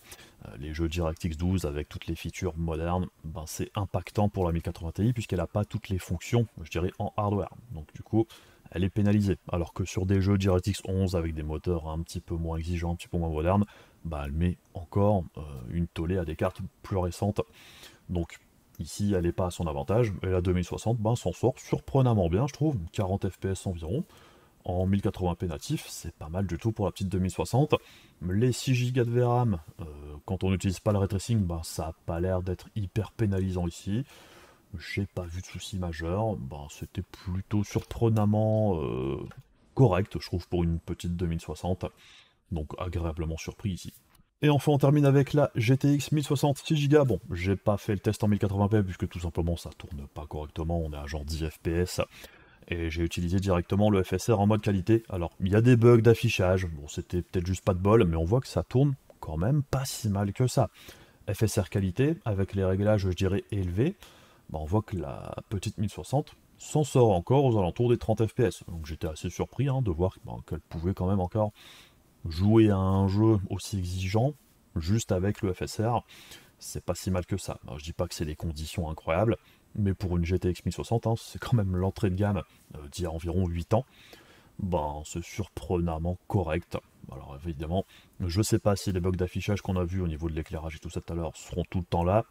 Les jeux DirectX 12 avec toutes les features modernes, ben c'est impactant pour la 1080 Ti puisqu'elle n'a pas toutes les fonctions, je dirais, en hardware. Donc du coup, elle est pénalisée. Alors que sur des jeux DirectX 11 avec des moteurs un petit peu moins exigeants, un petit peu moins modernes, bah elle met encore une tollée à des cartes plus récentes. Donc ici, elle n'est pas à son avantage. Et la 2060 ben, s'en sort surprenamment bien, je trouve, 40 FPS environ. En 1080p natif, c'est pas mal du tout pour la petite 2060. Les 6 Go de VRAM, quand on n'utilise pas le ray tracing, bah, ça n'a pas l'air d'être hyper pénalisant ici. J'ai pas vu de soucis majeurs, bah, c'était plutôt surprenamment correct, je trouve, pour une petite 2060. Donc agréablement surpris ici. Et enfin on termine avec la GTX 1060 6Go. Bon, j'ai pas fait le test en 1080p puisque tout simplement ça tourne pas correctement, on est à genre 10 FPS. Et j'ai utilisé directement le FSR en mode qualité. Alors, il y a des bugs d'affichage, bon c'était peut-être juste pas de bol, mais on voit que ça tourne quand même pas si mal que ça. FSR qualité, avec les réglages je dirais élevés, bah, on voit que la petite 1060 s'en sort encore aux alentours des 30 FPS. Donc j'étais assez surpris hein, de voir bah, qu'elle pouvait quand même encore jouer à un jeu aussi exigeant, juste avec le FSR. C'est pas si mal que ça. Alors, je dis pas que c'est des conditions incroyables, mais pour une GTX 1060, hein, c'est quand même l'entrée de gamme d'il y a environ 8 ans. Ben, c'est surprenamment correct. Alors évidemment, je sais pas si les bugs d'affichage qu'on a vus au niveau de l'éclairage et tout ça tout à l'heure seront tout le temps là,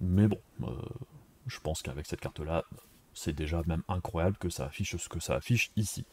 mais bon, je pense qu'avec cette carte-là, c'est déjà même incroyable que ça affiche ce que ça affiche ici.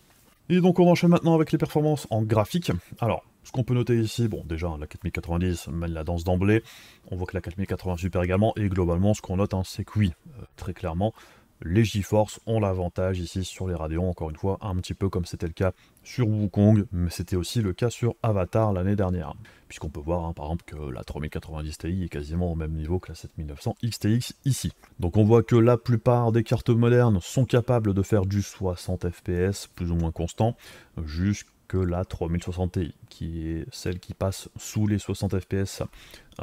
Et donc on enchaîne maintenant avec les performances en graphique. Alors, ce qu'on peut noter ici, bon déjà la 4090 mène la danse d'emblée, on voit que la 4080 Super également, et globalement ce qu'on note hein, c'est que oui, très clairement, les GeForce ont l'avantage ici sur les Radeon, encore une fois, un petit peu comme c'était le cas sur Wukong, mais c'était aussi le cas sur Avatar l'année dernière. Puisqu'on peut voir hein, par exemple que la 3090 Ti est quasiment au même niveau que la 7900 XTX ici. Donc on voit que la plupart des cartes modernes sont capables de faire du 60 FPS, plus ou moins constant, jusque la 3060 Ti, qui est celle qui passe sous les 60 FPS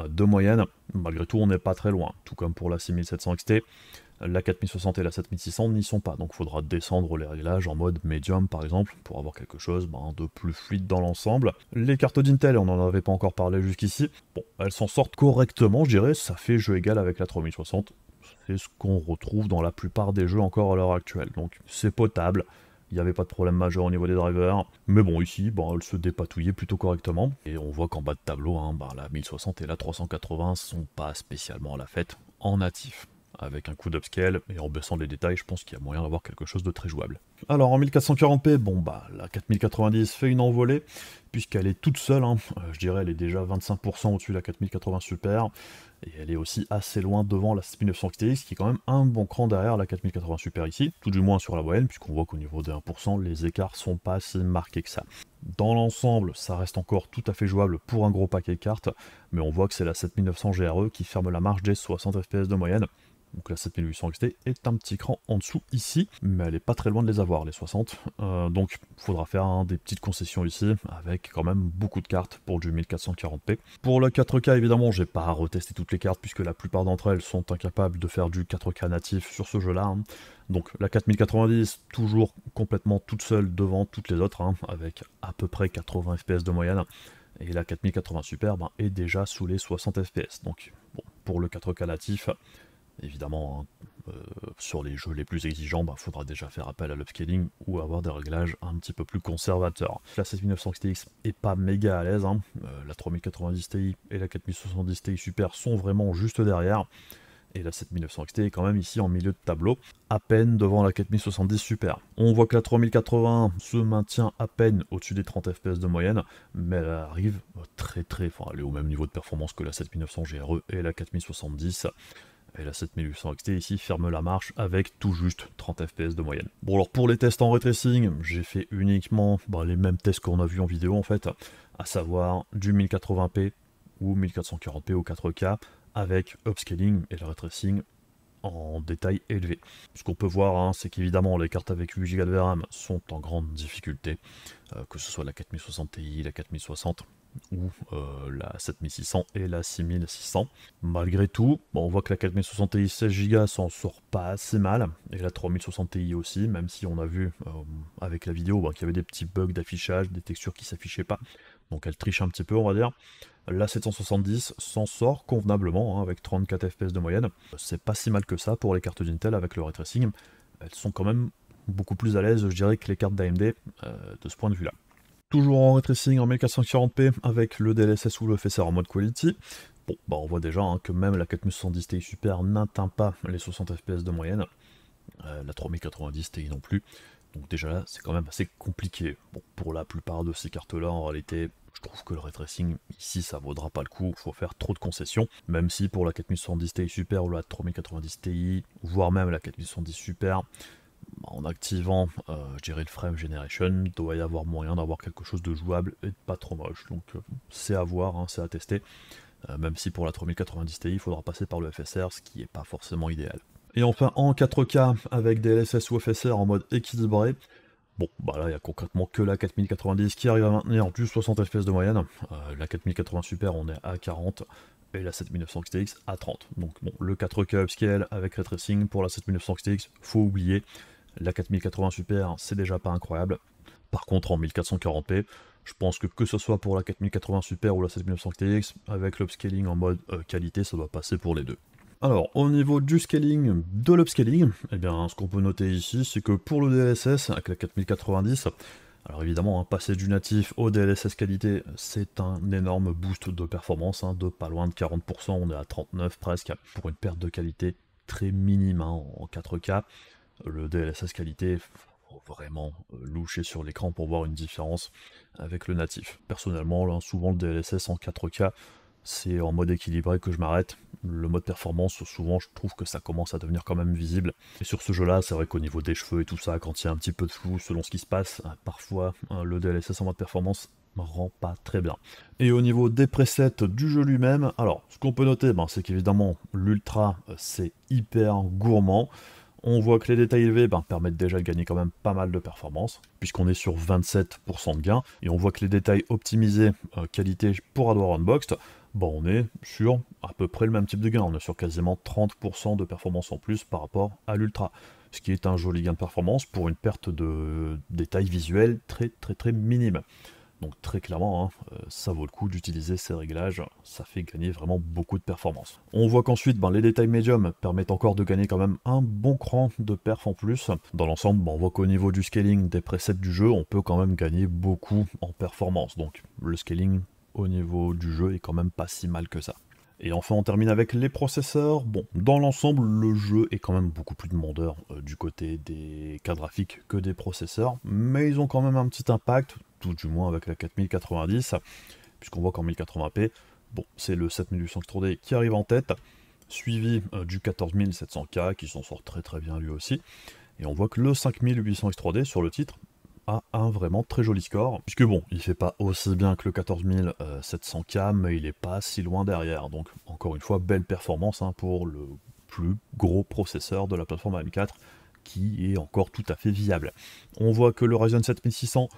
de moyenne. Malgré tout, on n'est pas très loin, tout comme pour la 6700 XT. La 4060 et la 7600 n'y sont pas, donc il faudra descendre les réglages en mode médium par exemple, pour avoir quelque chose de plus fluide dans l'ensemble. Les cartes d'Intel, on n'en avait pas encore parlé jusqu'ici, bon, elles s'en sortent correctement, je dirais, ça fait jeu égal avec la 3060, c'est ce qu'on retrouve dans la plupart des jeux encore à l'heure actuelle, donc c'est potable. Il n'y avait pas de problème majeur au niveau des drivers, mais bon ici, elle se dépatouillait plutôt correctement, et on voit qu'en bas de tableau, hein, la 1060 et la 380 sont pas spécialement à la fête en natif. Avec un coup d'upscale, et en baissant les détails, je pense qu'il y a moyen d'avoir quelque chose de très jouable. Alors en 1440p, la 4090 fait une envolée, puisqu'elle est toute seule, hein. Je dirais elle est déjà 25% au-dessus de la 4080 Super, et elle est aussi assez loin devant la 7900 XTX, qui est quand même un bon cran derrière la 4080 Super ici, tout du moins sur la moyenne, puisqu'on voit qu'au niveau des 1%, les écarts sont pas si marqués que ça. Dans l'ensemble, ça reste encore tout à fait jouable pour un gros paquet de cartes, mais on voit que c'est la 7900 GRE qui ferme la marge des 60 FPS de moyenne. Donc la 7800 XT est un petit cran en dessous ici, mais elle est pas très loin de les avoir, les 60. Donc il faudra faire des petites concessions ici, avec quand même beaucoup de cartes pour du 1440p. Pour le 4K, évidemment, j'ai pas retesté toutes les cartes, puisque la plupart d'entre elles sont incapables de faire du 4K natif sur ce jeu-là. Hein. Donc la 4090, toujours complètement toute seule devant toutes les autres, hein, avec à peu près 80 FPS de moyenne. Et la 4080 Super est déjà sous les 60 FPS. Donc bon, pour le 4K natif, évidemment, hein, sur les jeux les plus exigeants, faudra déjà faire appel à l'upscaling ou avoir des réglages un petit peu plus conservateurs. La 7900 XTX est pas méga à l'aise, hein. La 3090 Ti et la 4070 Ti Super sont vraiment juste derrière. et la 7900 XT est quand même ici en milieu de tableau, à peine devant la 4070 Super. On voit que la 3080 se maintient à peine au-dessus des 30 FPS de moyenne, mais elle arrive enfin elle est au même niveau de performance que la 7900 GRE et la 4070. Et la 7800 XT ici ferme la marche avec tout juste 30 FPS de moyenne. Bon alors pour les tests en ray tracing, j'ai fait uniquement les mêmes tests qu'on a vu en vidéo en fait, à savoir du 1080p ou 1440p au 4K avec upscaling et le ray tracing en détail élevé. Ce qu'on peut voir, hein, c'est qu'évidemment les cartes avec 8 Go de RAM sont en grande difficulté, que ce soit la 4060 Ti, la 4060 ou la 7600 et la 6600. Malgré tout, on voit que la 4060 Ti 16 Go s'en sort pas assez mal, et la 3060 Ti aussi, même si on a vu avec la vidéo qu'il y avait des petits bugs d'affichage, des textures qui s'affichaient pas, donc elle triche un petit peu on va dire. La 770 s'en sort convenablement, hein, avec 34 FPS de moyenne. C'est pas si mal que ça pour les cartes d'Intel avec le ray tracing. Elles sont quand même beaucoup plus à l'aise, je dirais, que les cartes d'AMD de ce point de vue-là. Toujours en ray tracing en 1440p avec le DLSS ou le FSR en mode quality. Bon, on voit déjà hein, que même la 4070 Ti Super n'atteint pas les 60 FPS de moyenne. La 3090 Ti non plus. Donc déjà là, c'est quand même assez compliqué. Bon, pour la plupart de ces cartes-là, en réalité, je trouve que le ray tracing, ici, ça vaudra pas le coup, il faut faire trop de concessions, même si pour la 4070 Ti Super ou la 3090 Ti, voire même la 4070 Super, en activant, je dirais, le Frame Generation, il doit y avoir moyen d'avoir quelque chose de jouable et de pas trop moche. Donc c'est à voir, hein, c'est à tester, même si pour la 3090 Ti, il faudra passer par le FSR, ce qui n'est pas forcément idéal. Et enfin en 4K avec DLSS ou FSR en mode équilibré, bon, là il n'y a concrètement que la 4090 qui arrive à maintenir du 60 FPS de moyenne. La 4080 Super on est à 40 et la 7900 XTX à 30. Donc bon, le 4K upscale avec ray tracing pour la 7900 XTX, faut oublier. La 4080 Super c'est déjà pas incroyable. Par contre en 1440p, je pense que ce soit pour la 4080 Super ou la 7900 XTX, avec l'upscaling en mode qualité, ça doit passer pour les deux. Alors, au niveau du scaling, de l'upscaling, eh bien, ce qu'on peut noter ici, c'est que pour le DLSS, avec la 4090, alors évidemment, hein, passer du natif au DLSS qualité, c'est un énorme boost de performance, hein, de pas loin de 40%, on est à 39 presque, pour une perte de qualité très minime hein, en 4K. Le DLSS qualité, faut vraiment loucher sur l'écran pour voir une différence avec le natif. Personnellement, là, souvent le DLSS en 4K, c'est en mode équilibré que je m'arrête. Le mode performance, souvent je trouve que ça commence à devenir quand même visible. Et sur ce jeu-là, c'est vrai qu'au niveau des cheveux et tout ça, quand il y a un petit peu de flou selon ce qui se passe, parfois le DLSS en mode performance rend pas très bien. Et au niveau des presets du jeu lui-même, alors ce qu'on peut noter, c'est qu'évidemment l'ultra c'est hyper gourmand. On voit que les détails élevés permettent déjà de gagner quand même pas mal de performance, puisqu'on est sur 27% de gain, et on voit que les détails optimisés qualité pour Hardware Unboxed, on est sur à peu près le même type de gain, on est sur quasiment 30% de performance en plus par rapport à l'Ultra, ce qui est un joli gain de performance pour une perte de détails visuels très minime. Donc très clairement, hein, ça vaut le coup d'utiliser ces réglages, ça fait gagner vraiment beaucoup de performance. On voit qu'ensuite, les détails médiums permettent encore de gagner quand même un bon cran de perf en plus. Dans l'ensemble, on voit qu'au niveau du scaling des presets du jeu, on peut quand même gagner beaucoup en performance. Donc le scaling au niveau du jeu est quand même pas si mal que ça. Et enfin, on termine avec les processeurs. Bon, dans l'ensemble, le jeu est quand même beaucoup plus demandeur du côté des cartes graphiques que des processeurs, mais ils ont quand même un petit impact, tout du moins avec la 4090, puisqu'on voit qu'en 1080p, c'est le 7800 3D qui arrive en tête, suivi du 14700K qui s'en sort très bien lui aussi, et on voit que le 5800 X3D sur le titre a un vraiment très joli score, puisque il fait pas aussi bien que le 14700K, mais il est pas si loin derrière, donc encore une fois, belle performance hein, pour le plus gros processeur de la plateforme AM4, qui est encore tout à fait viable. On voit que le Ryzen 7600,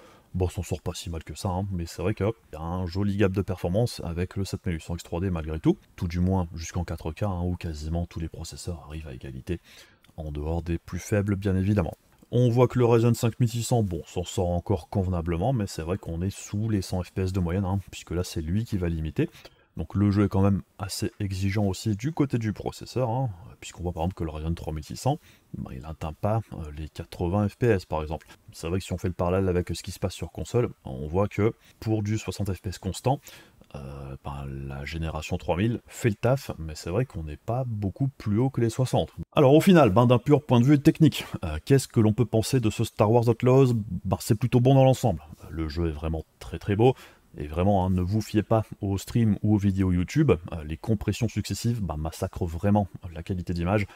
s'en sort pas si mal que ça, hein, mais c'est vrai qu'il y a un joli gap de performance avec le 7800 X3D malgré tout, du moins jusqu'en 4K, hein, où quasiment tous les processeurs arrivent à égalité, en dehors des plus faibles bien évidemment. On voit que le Ryzen 5600, s'en sort encore convenablement, mais c'est vrai qu'on est sous les 100 FPS de moyenne, hein, puisque là c'est lui qui va limiter. Donc le jeu est quand même assez exigeant aussi du côté du processeur, hein, puisqu'on voit par exemple que le Ryzen 3600, il n'atteint pas les 80 FPS par exemple. C'est vrai que si on fait le parallèle avec ce qui se passe sur console, on voit que pour du 60 FPS constant, la génération 3000 fait le taf, mais c'est vrai qu'on n'est pas beaucoup plus haut que les 60. Alors au final, d'un pur point de vue technique, qu'est-ce que l'on peut penser de ce Star Wars Outlaws? C'est plutôt bon dans l'ensemble. Le jeu est vraiment très très beau, et vraiment, ne vous fiez pas aux streams ou aux vidéos YouTube, les compressions successives massacrent vraiment la qualité d'image,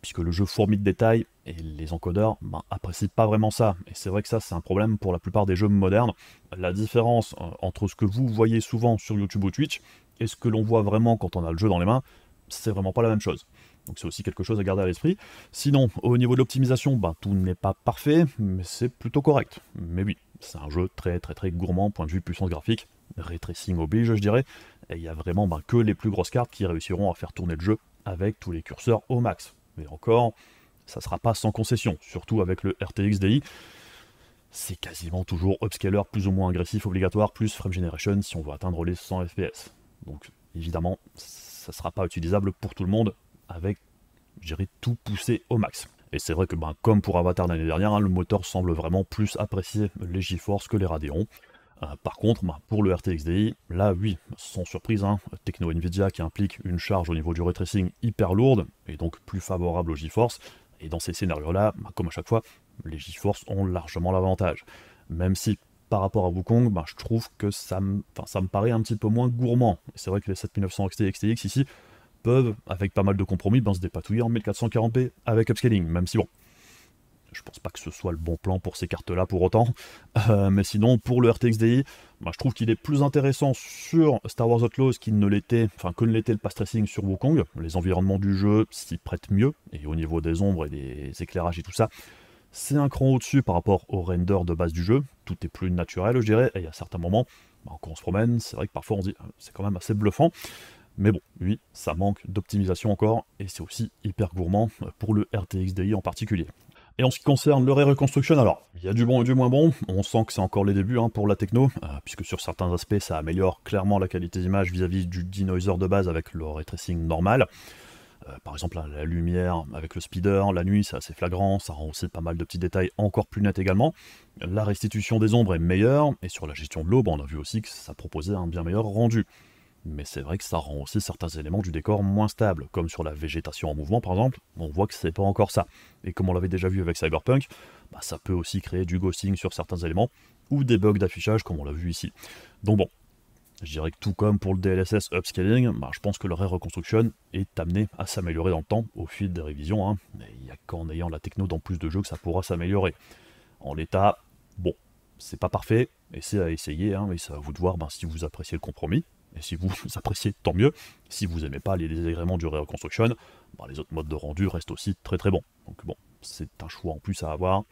puisque le jeu fourmille de détails, et les encodeurs apprécient pas vraiment ça. Et c'est vrai que ça, c'est un problème pour la plupart des jeux modernes. La différence entre ce que vous voyez souvent sur YouTube ou Twitch, et ce que l'on voit vraiment quand on a le jeu dans les mains, c'est vraiment pas la même chose. Donc c'est aussi quelque chose à garder à l'esprit. Sinon, au niveau de l'optimisation, tout n'est pas parfait, mais c'est plutôt correct. Mais oui, c'est un jeu très très très gourmand, point de vue puissance graphique, ray tracing oblige je dirais, et il y a vraiment que les plus grosses cartes qui réussiront à faire tourner le jeu avec tous les curseurs au max. Mais encore, ça sera pas sans concession, surtout avec le RTX DI, c'est quasiment toujours upscaler plus ou moins agressif obligatoire, plus frame generation si on veut atteindre les 100 fps. Donc évidemment, ça sera pas utilisable pour tout le monde, avec, je dirais, tout poussé au max. Et c'est vrai que, comme pour Avatar l'année dernière, le moteur semble vraiment plus apprécier les GeForce que les Radeon. Par contre, pour le RTX DI, là oui, sans surprise, techno Nvidia qui implique une charge au niveau du ray tracing hyper lourde, et donc plus favorable aux GeForce, et dans ces scénarios-là, comme à chaque fois, les GeForce ont largement l'avantage. Même si, par rapport à Wukong, je trouve que ça me paraît un petit peu moins gourmand. C'est vrai que les 7900 XT et XTX ici peuvent, avec pas mal de compromis, se dépatouiller en 1440p avec upscaling, même si bon, je pense pas que ce soit le bon plan pour ces cartes-là pour autant. Mais sinon, pour le RTX DI, je trouve qu'il est plus intéressant sur Star Wars Outlaws que ne l'était le path tracing sur Wukong. Les environnements du jeu s'y prêtent mieux, et au niveau des ombres et des éclairages et tout ça, c'est un cran au-dessus par rapport au render de base du jeu. Tout est plus naturel, je dirais, et à certains moments, quand on se promène, c'est vrai que parfois on se dit c'est quand même assez bluffant. Mais bon, oui, ça manque d'optimisation encore, et c'est aussi hyper gourmand pour le RTX DI en particulier. Et en ce qui concerne le Ray Reconstruction, alors, il y a du bon et du moins bon, on sent que c'est encore les débuts pour la techno, puisque sur certains aspects ça améliore clairement la qualité d'image vis-à-vis du denoiser de base avec le ray tracing normal. Par exemple, la lumière avec le speeder, la nuit c'est assez flagrant, ça rend aussi pas mal de petits détails encore plus nets également. La restitution des ombres est meilleure, et sur la gestion de l'aube, on a vu aussi que ça proposait un bien meilleur rendu. Mais c'est vrai que ça rend aussi certains éléments du décor moins stables, comme sur la végétation en mouvement par exemple, on voit que c'est pas encore ça. Et comme on l'avait déjà vu avec Cyberpunk, ça peut aussi créer du ghosting sur certains éléments, ou des bugs d'affichage comme on l'a vu ici. Donc bon, je dirais que tout comme pour le DLSS upscaling, je pense que le Ray Reconstruction est amené à s'améliorer dans le temps, au fil des révisions, mais il n'y a qu'en ayant la techno dans plus de jeux que ça pourra s'améliorer. En l'état, bon, c'est pas parfait, et c'est à essayer, et c'est à vous de voir si vous appréciez le compromis. Et si vous appréciez, tant mieux. Si vous n'aimez pas les désagréments du Ray Reconstruction, les autres modes de rendu restent aussi très très bons. Donc bon, c'est un choix en plus à avoir,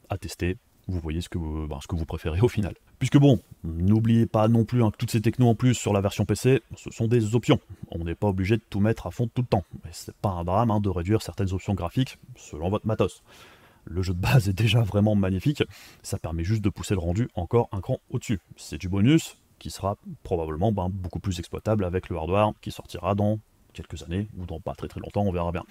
à tester. Vous voyez ce que vous préférez au final. Puisque bon, n'oubliez pas non plus que toutes ces technos en plus sur la version PC, ce sont des options. On n'est pas obligé de tout mettre à fond tout le temps. Et c'est pas un drame de réduire certaines options graphiques selon votre matos. Le jeu de base est déjà vraiment magnifique, ça permet juste de pousser le rendu encore un cran au-dessus. C'est du bonus qui sera probablement beaucoup plus exploitable avec le hardware qui sortira dans quelques années, ou dans pas très très longtemps, on verra bien.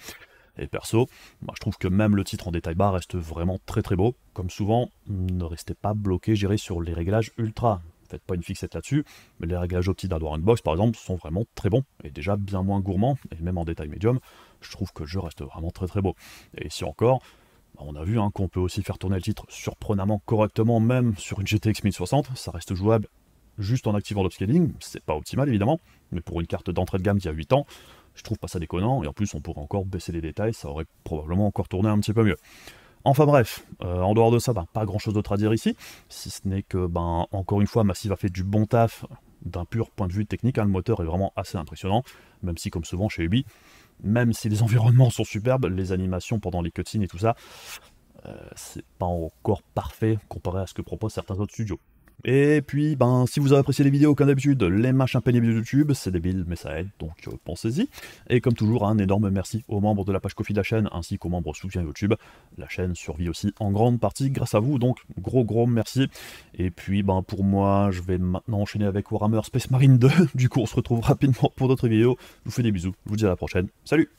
Et perso, je trouve que même le titre en détail bas reste vraiment très très beau. Comme souvent, ne restez pas bloqué, je dirais, sur les réglages ultra. Faites pas une fixette là-dessus, mais les réglages optiques d'Hardware Unbox par exemple sont vraiment très bons, et déjà bien moins gourmands, et même en détail médium, je trouve que le jeu reste vraiment très très beau. Et ici encore, on a vu qu'on peut aussi faire tourner le titre surprenamment correctement, même sur une GTX 1060, ça reste jouable juste en activant l'upscaling, c'est pas optimal évidemment, mais pour une carte d'entrée de gamme qui a 8 ans, je trouve pas ça déconnant, et en plus on pourrait encore baisser les détails, ça aurait probablement encore tourné un petit peu mieux. Enfin bref, en dehors de ça, pas grand chose d'autre à dire ici, si ce n'est que, encore une fois, Massive a fait du bon taf d'un pur point de vue technique, le moteur est vraiment assez impressionnant, même si comme souvent chez Ubi, même si les environnements sont superbes, les animations pendant les cutscenes et tout ça, c'est pas encore parfait comparé à ce que proposent certains autres studios. Et puis, si vous avez apprécié les vidéos, comme d'habitude, les machins pénibles de YouTube, c'est débile, mais ça aide, donc pensez-y. Et comme toujours, un énorme merci aux membres de la page Ko-fi de la chaîne, ainsi qu'aux membres soutien YouTube. La chaîne survit aussi en grande partie grâce à vous, donc gros merci. Et puis, pour moi, je vais maintenant enchaîner avec Warhammer Space Marine 2. Du coup, on se retrouve rapidement pour d'autres vidéos. Je vous fais des bisous, je vous dis à la prochaine. Salut!